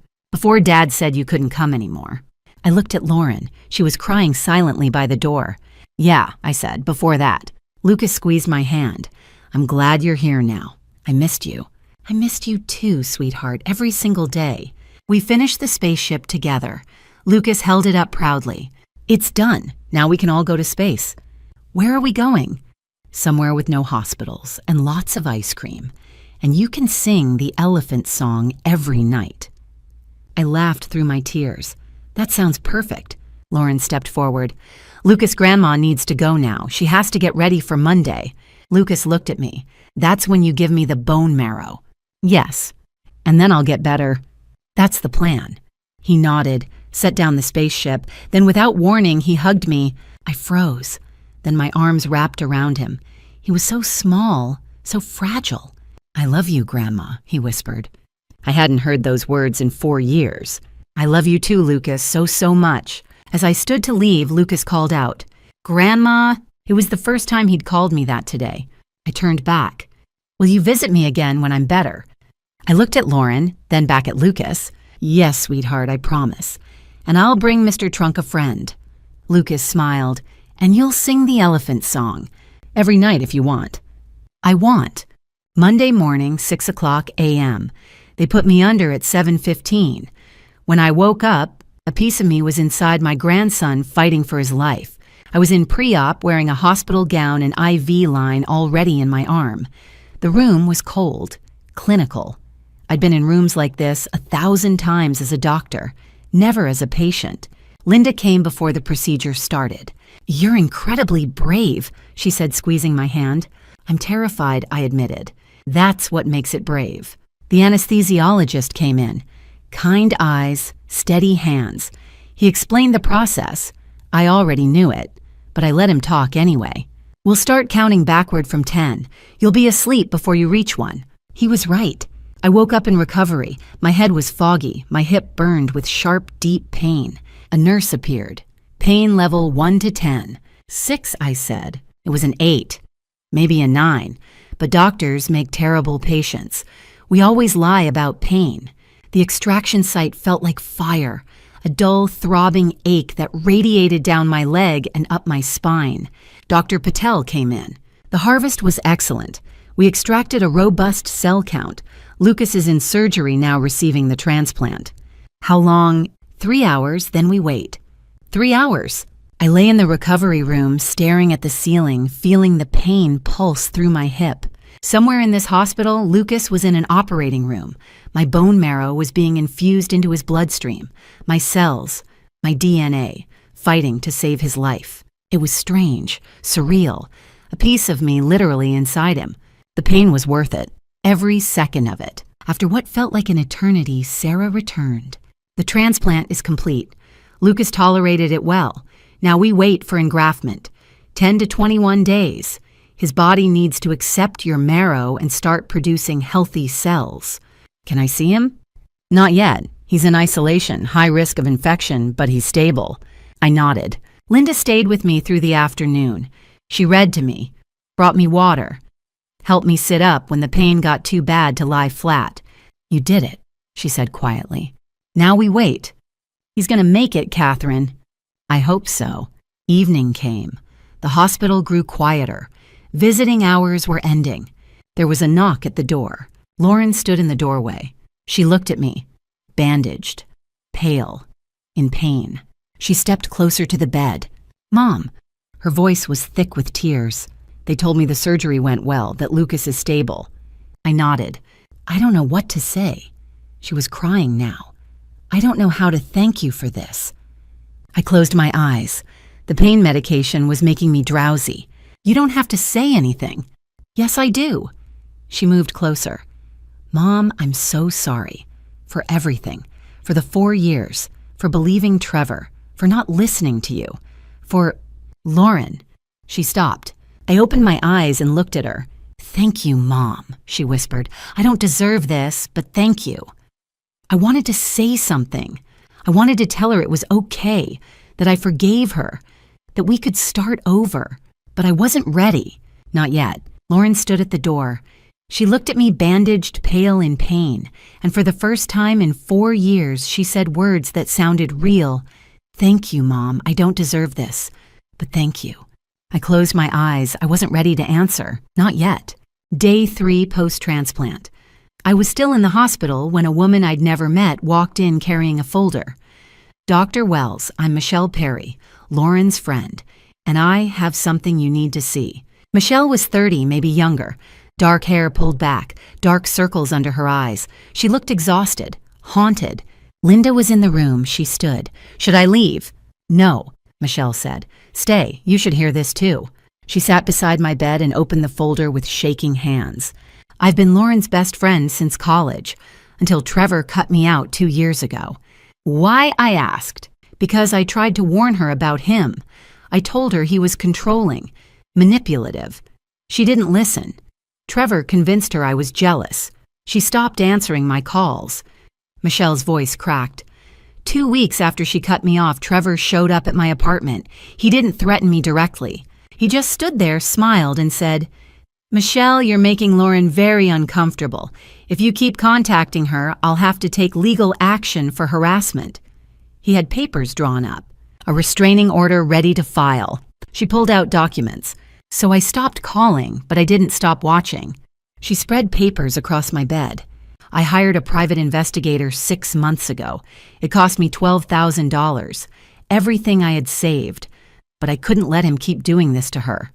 Dad said you couldn't come anymore." I looked at Lauren. She was crying silently by the door. "Yeah," I said, "before that." Lucas squeezed my hand. "I'm glad you're here now. I missed you." "I missed you too, sweetheart, every single day." We finished the spaceship together. Lucas held it up proudly. "It's done. Now we can all go to space." "Where are we going?" "Somewhere with no hospitals and lots of ice cream. And you can sing the elephant song every night." I laughed through my tears. "That sounds perfect." Lauren stepped forward. "Lucas' grandma needs to go now. She has to get ready for Monday." Lucas looked at me. "That's when you give me the bone marrow." "Yes. And then I'll get better." "That's the plan." He nodded, set down the spaceship. Then without warning, he hugged me. I froze. Then my arms wrapped around him. He was so small, so fragile. "I love you, Grandma," he whispered. I hadn't heard those words in 4 years. "I love you too, Lucas, so much." As I stood to leave, Lucas called out, "Grandma!" It was the first time he'd called me that today. I turned back. "Will you visit me again when I'm better?" I looked at Lauren, then back at Lucas. "Yes, sweetheart, I promise. And I'll bring Mr. Trunk a friend." Lucas smiled. "And you'll sing the elephant song. Every night if you want." "I want." Monday morning, 6 o'clock a.m. They put me under at 7:15. When I woke up, a piece of me was inside my grandson fighting for his life. I was in pre-op wearing a hospital gown and IV line already in my arm. The room was cold, clinical. I'd been in rooms like this 1,000 times as a doctor, never as a patient. Linda came before the procedure started. "You're incredibly brave," she said, squeezing my hand. "I'm terrified," I admitted. "That's what makes it brave." The anesthesiologist came in. Kind eyes, steady hands. He explained the process. I already knew it, but I let him talk anyway. "We'll start counting backward from 10. You'll be asleep before you reach 1. He was right. I woke up in recovery. My head was foggy. My hip burned with sharp, deep pain. A nurse appeared. "Pain level 1 to 10. 6, I said. It was an 8. Maybe a 9. But doctors make terrible patients. We always lie about pain. The extraction site felt like fire, a dull, throbbing ache that radiated down my leg and up my spine. Dr. Patel came in. The harvest was excellent. We extracted a robust cell count. Lucas is in surgery now receiving the transplant. How long? 3 hours, then we wait. 3 hours. I lay in the recovery room, staring at the ceiling, feeling the pain pulse through my hip. Somewhere in this hospital, Lucas was in an operating room. My bone marrow was being infused into his bloodstream. My cells, my DNA, fighting to save his life. It was strange, surreal. A piece of me literally inside him. The pain was worth it. Every second of it. After what felt like an eternity, Sarah returned. The transplant is complete. Lucas tolerated it well. Now we wait for engraftment. 10 to 21 days. His body needs to accept your marrow and start producing healthy cells. Can I see him? Not yet. He's in isolation, high risk of infection, but he's stable. I nodded. Linda stayed with me through the afternoon. She read to me, brought me water, helped me sit up when the pain got too bad to lie flat. "You did it," she said quietly. "Now we wait." "He's gonna make it, Catherine." I hope so. Evening came. The hospital grew quieter. Visiting hours were ending. There was a knock at the door. Lauren stood in the doorway. She looked at me, bandaged, pale, in pain. She stepped closer to the bed. "Mom." Her voice was thick with tears. "They told me the surgery went well, that Lucas is stable." I nodded. I don't know what to say. She was crying now. "I don't know how to thank you for this." I closed my eyes. The pain medication was making me drowsy. "You don't have to say anything." "Yes, I do." She moved closer. "Mom, I'm so sorry. For everything. For the 4 years. For believing Trevor. For not listening to you. For Lauren." She stopped. I opened my eyes and looked at her. "Thank you, Mom," she whispered. "I don't deserve this, but thank you." I wanted to say something. I wanted to tell her it was okay, that I forgave her, that we could start over. But I wasn't ready. Not yet. Lauren stood at the door. She looked at me bandaged, pale in pain, and for the first time in 4 years, she said words that sounded real. "Thank you, Mom. I don't deserve this, but thank you." I closed my eyes. I wasn't ready to answer. Not yet. Day 3 post-transplant. I was still in the hospital when a woman I'd never met walked in carrying a folder. "Dr. Wells, I'm Michelle Perry, Lauren's friend, and I have something you need to see." Michelle was 30, maybe younger. Dark hair pulled back, dark circles under her eyes. She looked exhausted, haunted. Linda was in the room. She stood. "Should I leave?" "No," Michelle said. "Stay. You should hear this too." She sat beside my bed and opened the folder with shaking hands. "I've been Lauren's best friend since college, until Trevor cut me out 2 years ago." "Why?" I asked. "Because I tried to warn her about him. I told her he was controlling, manipulative. She didn't listen. Trevor convinced her I was jealous. She stopped answering my calls. Michelle's voice cracked. 2 weeks after she cut me off, Trevor showed up at my apartment. He didn't threaten me directly. He just stood there, smiled, and said, "Michelle, you're making Lauren very uncomfortable. If you keep contacting her, I'll have to take legal action for harassment." He had papers drawn up, a restraining order ready to file. She pulled out documents. So I stopped calling, but I didn't stop watching. She spread papers across my bed. I hired a private investigator 6 months ago. It cost me $12,000, everything I had saved, but I couldn't let him keep doing this to her.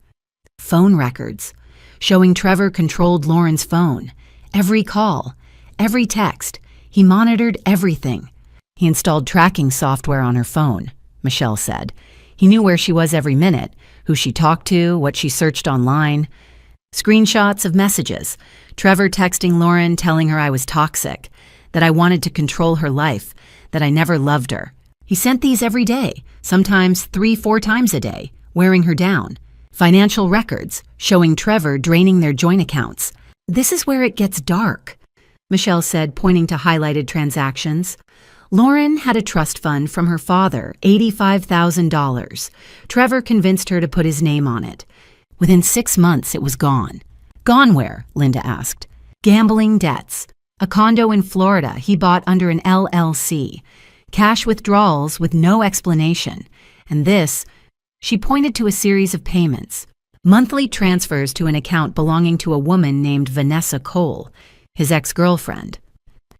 Phone records, showing Trevor controlled Lauren's phone. Every call, every text. He monitored everything. He installed tracking software on her phone, Michelle said. He knew where she was every minute, who she talked to, what she searched online. Screenshots of messages. Trevor texting Lauren telling her I was toxic, that I wanted to control her life, that I never loved her. He sent these every day, sometimes 3-4 times a day, wearing her down. Financial records, showing Trevor draining their joint accounts. "This is where it gets dark," Michelle said, pointing to highlighted transactions. Lauren had a trust fund from her father, $85,000. Trevor convinced her to put his name on it. Within 6 months, it was gone. Gone where? Linda asked. Gambling debts. A condo in Florida he bought under an LLC. Cash withdrawals with no explanation. And this, she pointed to a series of payments. Monthly transfers to an account belonging to a woman named Vanessa Cole, his ex-girlfriend.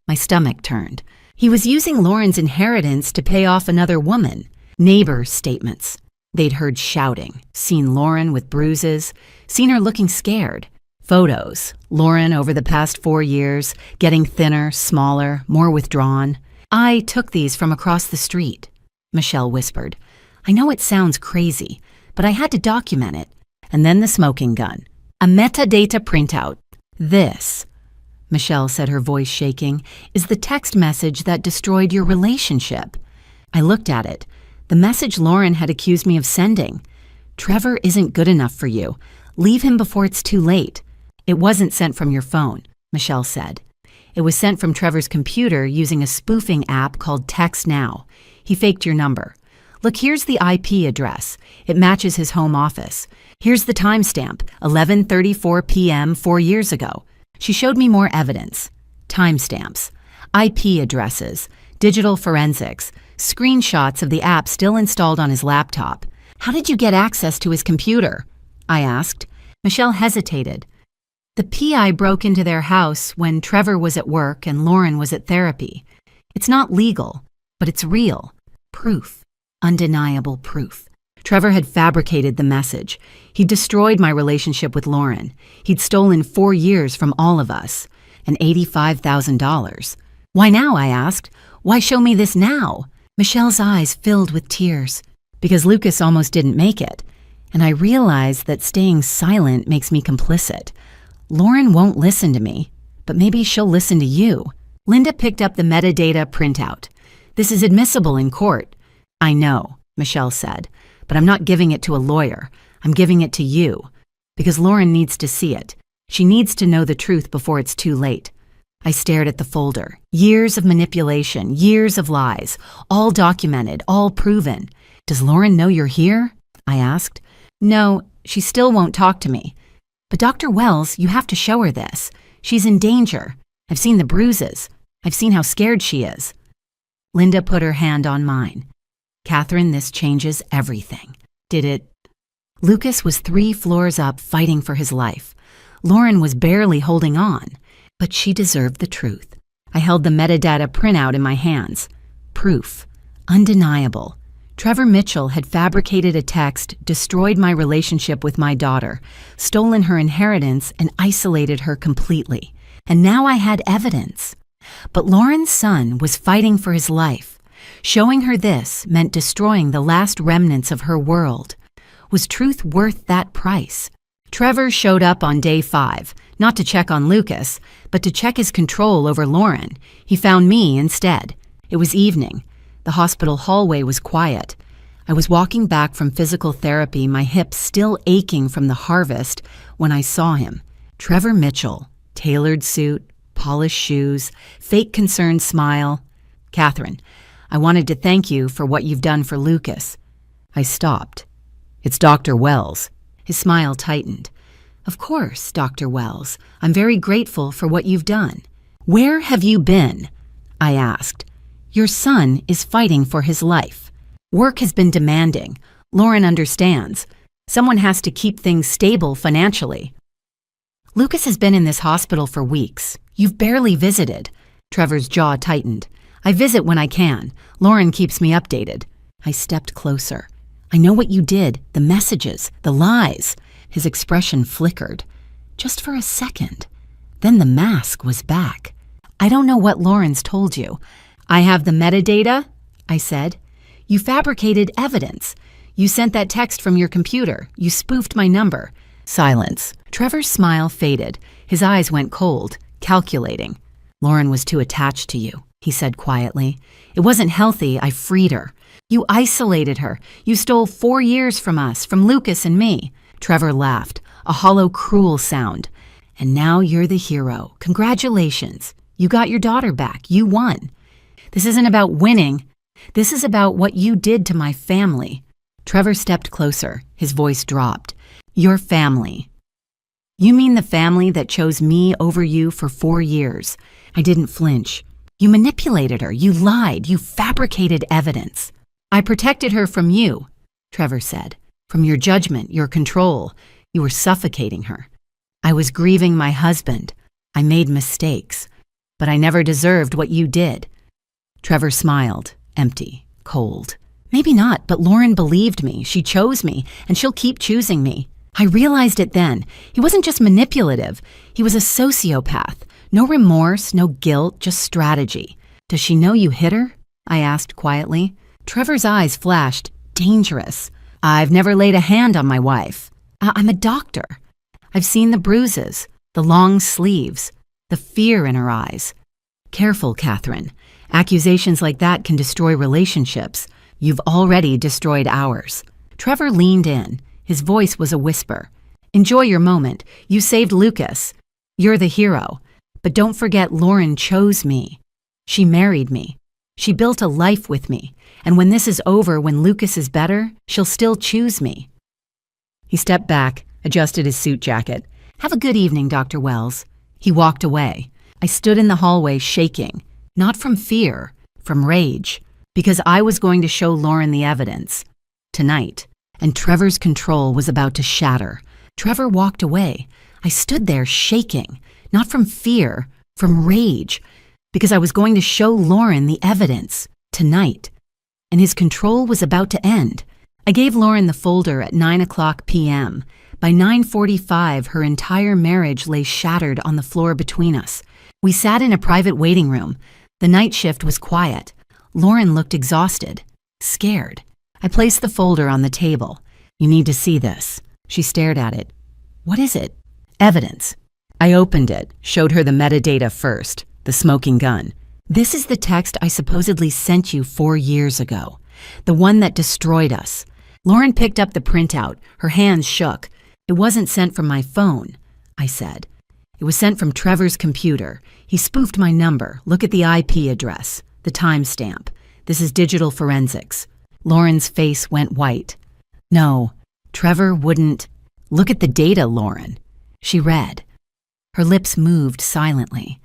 My stomach turned. He was using Lauren's inheritance to pay off another woman. Neighbor statements. They'd heard shouting, seen Lauren with bruises, seen her looking scared. Photos. Lauren over the past 4 years, getting thinner, smaller, more withdrawn. "I took these from across the street," Michelle whispered. "I know it sounds crazy, but I had to document it." And then the smoking gun. A metadata printout. "This," Michelle said, her voice shaking, "is the text message that destroyed your relationship." I looked at it. The message Lauren had accused me of sending. "Trevor isn't good enough for you. Leave him before it's too late." "It wasn't sent from your phone," Michelle said. "It was sent from Trevor's computer using a spoofing app called Text Now. He faked your number. Look, here's the IP address. It matches his home office. Here's the timestamp, 11:34 p.m. 4 years ago. She showed me more evidence. Timestamps, IP addresses, digital forensics, screenshots of the app still installed on his laptop. "How did you get access to his computer?" I asked. Michelle hesitated. "The PI broke into their house when Trevor was at work and Lauren was at therapy. It's not legal, but it's real. Proof. Undeniable proof. Trevor had fabricated the message. He'd destroyed my relationship with Lauren. He'd stolen 4 years from all of us. And $85,000. "Why now?" I asked. "Why show me this now?" Michelle's eyes filled with tears. "Because Lucas almost didn't make it. And I realized that staying silent makes me complicit. Lauren won't listen to me, but maybe she'll listen to you." Linda picked up the metadata printout. "This is admissible in court." "I know," Michelle said, "but I'm not giving it to a lawyer. I'm giving it to you. Because Lauren needs to see it. She needs to know the truth before it's too late." I stared at the folder. Years of manipulation, years of lies, all documented, all proven. "Does Lauren know you're here?" I asked. "No, she still won't talk to me." "But Dr. Wells, you have to show her this. She's in danger. I've seen the bruises. I've seen how scared she is." Linda put her hand on mine. "Catherine, this changes everything." "Did it?" Lucas was 3 floors up fighting for his life. Lauren was barely holding on, but she deserved the truth. I held the metadata printout in my hands. Proof. Undeniable. Trevor Mitchell had fabricated a text, destroyed my relationship with my daughter, stolen her inheritance, and isolated her completely. And now I had evidence. But Lauren's son was fighting for his life. Showing her this meant destroying the last remnants of her world. Was truth worth that price? Trevor showed up on day 5, not to check on Lucas, but to check his control over Lauren. He found me instead. It was evening. The hospital hallway was quiet. I was walking back from physical therapy, my hips still aching from the harvest, when I saw him. Trevor Mitchell, tailored suit, polished shoes, fake concerned smile. Catherine, I wanted to thank you for what you've done for Lucas. I stopped. It's Dr. Wells. His smile tightened. Of course, Dr. Wells. I'm very grateful for what you've done. Where have you been? I asked. Your son is fighting for his life. Work has been demanding. Lauren understands. Someone has to keep things stable financially. Lucas has been in this hospital for weeks. You've barely visited. Trevor's jaw tightened. I visit when I can. Lauren keeps me updated. I stepped closer. I know what you did, the messages, the lies. His expression flickered. Just for a second. Then the mask was back. I don't know what Lauren's told you. I have the metadata, I said. You fabricated evidence. You sent that text from your computer. You spoofed my number. Silence. Trevor's smile faded. His eyes went cold, calculating. Lauren was too attached to you, he said quietly. It wasn't healthy. I freed her. You isolated her. You stole 4 years from us, from Lucas and me. Trevor laughed, a hollow, cruel sound. And now you're the hero. Congratulations. You got your daughter back. You won. This isn't about winning. This is about what you did to my family. Trevor stepped closer. His voice dropped. Your family. You mean the family that chose me over you for 4 years? I didn't flinch. You manipulated her. You lied. You fabricated evidence. I protected her from you, Trevor said. From your judgment, your control. You were suffocating her. I was grieving my husband. I made mistakes. But I never deserved what you did. Trevor smiled, empty, cold. Maybe not, but Lauren believed me. She chose me, and she'll keep choosing me. I realized it then. He wasn't just manipulative. He was a sociopath. No remorse, no guilt, just strategy. Does she know you hit her? I asked quietly. Trevor's eyes flashed. Dangerous. I've never laid a hand on my wife. I'm a doctor. I've seen the bruises, the long sleeves, the fear in her eyes. Careful, Catherine. Accusations like that can destroy relationships. You've already destroyed ours. Trevor leaned in. His voice was a whisper. Enjoy your moment. You saved Lucas. You're the hero. But don't forget Lauren chose me. She married me. She built a life with me. And when this is over, when Lucas is better, she'll still choose me. He stepped back, adjusted his suit jacket. Have a good evening, Dr. Wells. He walked away. I stood in the hallway shaking, not from fear, from rage, because I was going to show Lauren the evidence. Tonight. And Trevor's control was about to shatter. Trevor walked away. I stood there shaking, not from fear, from rage, because I was going to show Lauren the evidence. Tonight. And his control was about to end. I gave Lauren the folder at 9:00 p.m. By 9:45, her entire marriage lay shattered on the floor between us. We sat in a private waiting room. The night shift was quiet. Lauren looked exhausted, scared. I placed the folder on the table. You need to see this. She stared at it. What is it? Evidence. I opened it, showed her the metadata first, the smoking gun. This is the text I supposedly sent you 4 years ago, the one that destroyed us. Lauren picked up the printout. Her hands shook. It wasn't sent from my phone, I said. It was sent from Trevor's computer. He spoofed my number. Look at the IP address, the timestamp. This is digital forensics. Lauren's face went white. No, Trevor wouldn't. Look at the data, Lauren. She read. Her lips moved silently.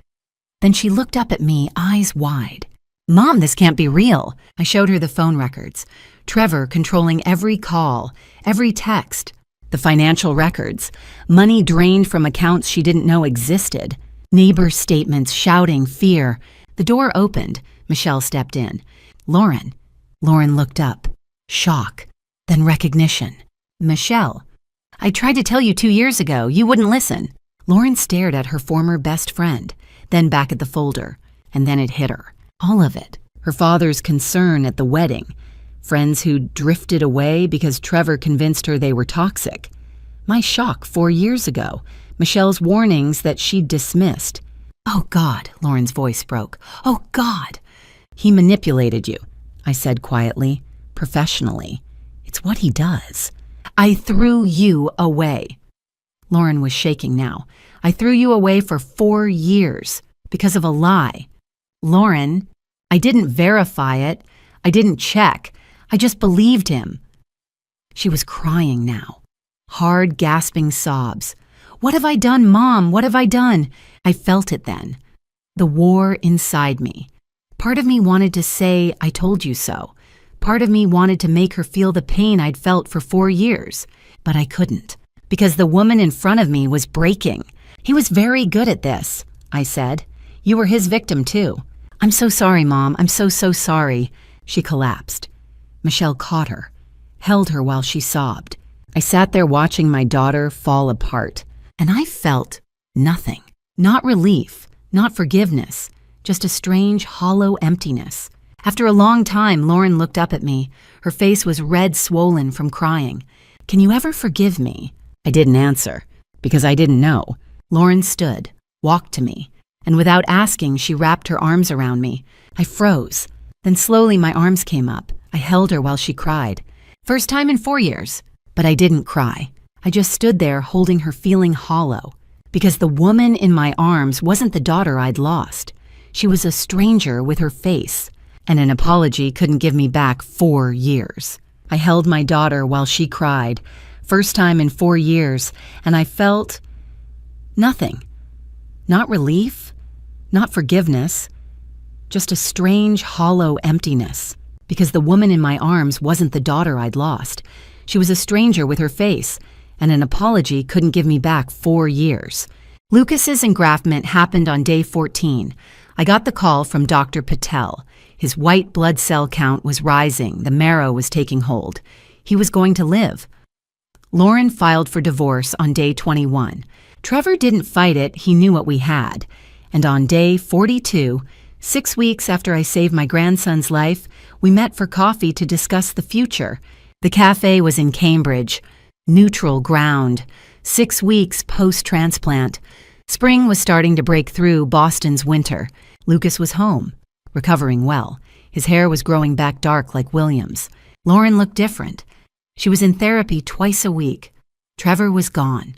Then she looked up at me, eyes wide. Mom, this can't be real. I showed her the phone records. Trevor controlling every call, every text, the financial records, money drained from accounts she didn't know existed, neighbor statements shouting fear. The door opened. Michelle stepped in. Lauren. Lauren looked up. Shock. Then recognition. Michelle. I tried to tell you 2 years ago. You wouldn't listen. Lauren stared at her former best friend, then back at the folder, and then it hit her. All of it. Her father's concern at the wedding. Friends who drifted away because Trevor convinced her they were toxic. My shock 4 years ago. Michelle's warnings that she'd dismissed. Oh, God, Lauren's voice broke. Oh, God. He manipulated you, I said quietly, professionally. It's what he does. I threw you away. Lauren was shaking now. I threw you away for 4 years because of a lie. Lauren, I didn't verify it. I didn't check. I just believed him." She was crying now. Hard, gasping sobs. "What have I done, Mom? What have I done?" I felt it then. The war inside me. Part of me wanted to say, "I told you so." Part of me wanted to make her feel the pain I'd felt for 4 years. But I couldn't, because the woman in front of me was breaking. "He was very good at this," I said. "You were his victim, too." "I'm so sorry, Mom. I'm so sorry." She collapsed. Michelle caught her, held her while she sobbed. I sat there watching my daughter fall apart, and I felt nothing. Not relief, not forgiveness, just a strange, hollow emptiness. After a long time, Lauren looked up at me. Her face was red, swollen from crying. "Can you ever forgive me?" I didn't answer, because I didn't know. Lauren stood, walked to me, and without asking, she wrapped her arms around me. I froze. Then slowly my arms came up. I held her while she cried. First time in 4 years. But I didn't cry. I just stood there holding her, feeling hollow. Because the woman in my arms wasn't the daughter I'd lost. She was a stranger with her face. And an apology couldn't give me back 4 years. I held my daughter while she cried. First time in 4 years. And I felt nothing. Not relief. Not forgiveness. Just a strange, hollow emptiness. Because the woman in my arms wasn't the daughter I'd lost. She was a stranger with her face, and an apology couldn't give me back 4 years. Lucas's engraftment happened on day 14. I got the call from Dr. Patel. His white blood cell count was rising. The marrow was taking hold. He was going to live. Lauren filed for divorce on day 21. Trevor didn't fight it. He knew what we had. And on day 42, 6 weeks after I saved my grandson's life, we met for coffee to discuss the future. The cafe was in Cambridge. Neutral ground. 6 weeks post-transplant. Spring was starting to break through Boston's winter. Lucas was home, recovering well. His hair was growing back dark like William's. Lauren looked different. She was in therapy twice a week. Trevor was gone.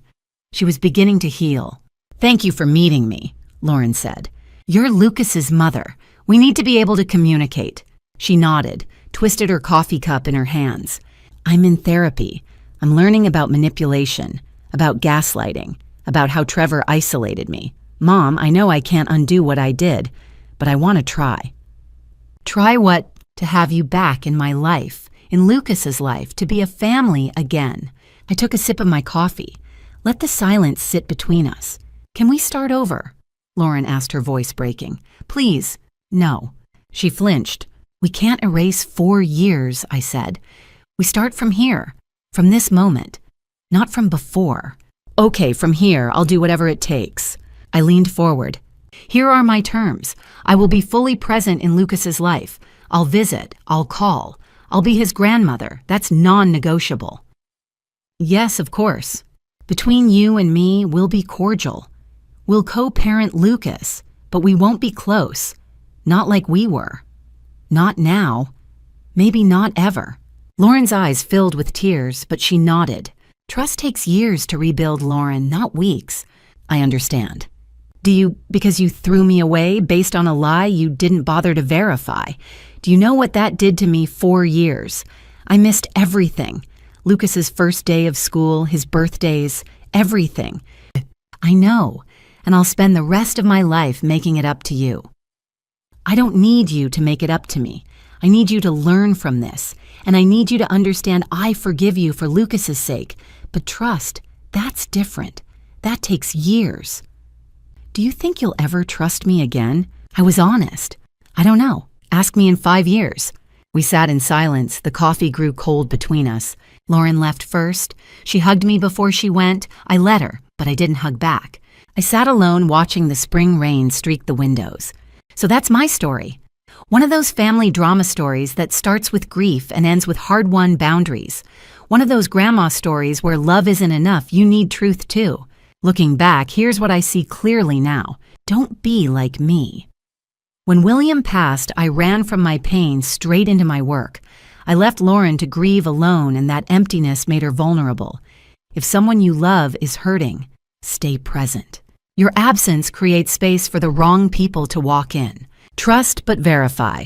She was beginning to heal. "Thank you for meeting me," Lauren said. "You're Lucas's mother. We need to be able to communicate." She nodded, twisted her coffee cup in her hands. "I'm in therapy. I'm learning about manipulation, about gaslighting, about how Trevor isolated me. Mom, I know I can't undo what I did, but I want to try." "Try what?" "To have you back in my life, in Lucas's life, to be a family again." I took a sip of my coffee. "Let the silence sit between us. Can we start over?" Lauren asked, her voice breaking. "Please." "No." She flinched. "We can't erase 4 years," I said. "We start from here, from this moment, not from before." "Okay, from here, I'll do whatever it takes." I leaned forward. "Here are my terms. I will be fully present in Lucas's life. I'll visit. I'll call. I'll be his grandmother. That's non-negotiable." "Yes, of course. Between you and me, we'll be cordial. We'll co-parent Lucas, but we won't be close. Not like we were. Not now. Maybe not ever." Lauren's eyes filled with tears, but she nodded. "Trust takes years to rebuild, Lauren, not weeks." "I understand." Because you threw me away based on a lie you didn't bother to verify. Do you know what that did to me 4 years? I missed everything. Lucas's first day of school, his birthdays, everything. I know, and I'll spend the rest of my life making it up to you. I don't need you to make it up to me. I need you to learn from this, and I need you to understand I forgive you for Lucas's sake. But trust, that's different. That takes years. Do you think you'll ever trust me again? I was honest. I don't know. Ask me in 5 years. We sat in silence. The coffee grew cold between us. Lauren left first. She hugged me before she went. I let her, but I didn't hug back. I sat alone watching the spring rain streak the windows. So that's my story. One of those family drama stories that starts with grief and ends with hard-won boundaries. One of those grandma stories where love isn't enough, you need truth too. Looking back, here's what I see clearly now. Don't be like me. When William passed, I ran from my pain straight into my work. I left Lauren to grieve alone, and that emptiness made her vulnerable. If someone you love is hurting, stay present. Your absence creates space for the wrong people to walk in. Trust but verify.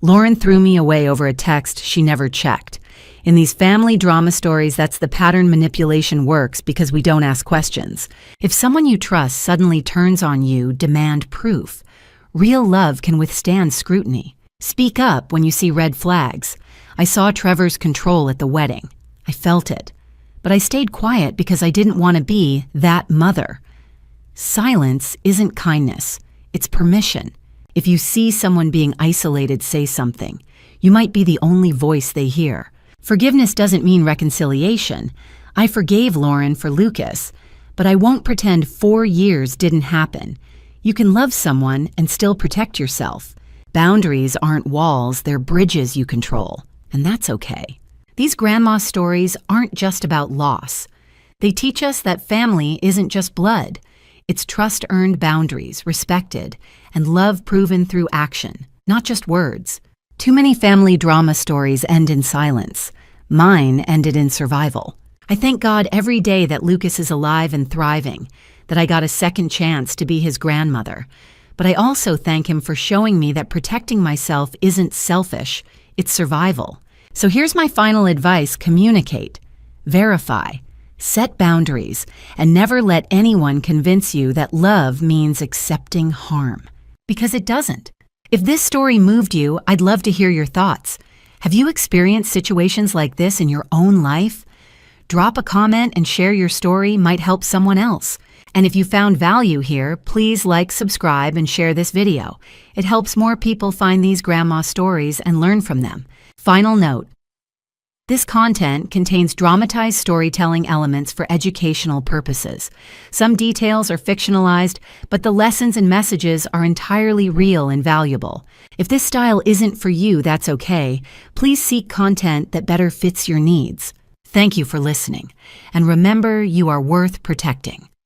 Lauren threw me away over a text she never checked. In these family drama stories, that's the pattern manipulation works because we don't ask questions. If someone you trust suddenly turns on you, demand proof. Real love can withstand scrutiny. Speak up when you see red flags. I saw Trevor's control at the wedding. I felt it. But I stayed quiet because I didn't want to be that mother. Silence isn't kindness. It's permission. If you see someone being isolated, say something. You might be the only voice they hear. Forgiveness doesn't mean reconciliation. I forgave Lauren for Lucas, but I won't pretend 4 years didn't happen. You can love someone and still protect yourself. Boundaries aren't walls, they're bridges you control, and that's okay. These grandma stories aren't just about loss. They teach us that family isn't just blood. It's trust-earned boundaries, respected, and love proven through action, not just words. Too many family drama stories end in silence. Mine ended in survival. I thank God every day that Lucas is alive and thriving, that I got a second chance to be his grandmother. But I also thank him for showing me that protecting myself isn't selfish, it's survival. So here's my final advice: communicate, verify, set boundaries, and never let anyone convince you that love means accepting harm. Because it doesn't. If this story moved you, I'd love to hear your thoughts. Have you experienced situations like this in your own life? Drop a comment and share your story might help someone else. And if you found value here, please like, subscribe, and share this video. It helps more people find these grandma stories and learn from them. Final note. This content contains dramatized storytelling elements for educational purposes. Some details are fictionalized, but the lessons and messages are entirely real and valuable. If this style isn't for you, that's okay. Please seek content that better fits your needs. Thank you for listening, and remember, you are worth protecting.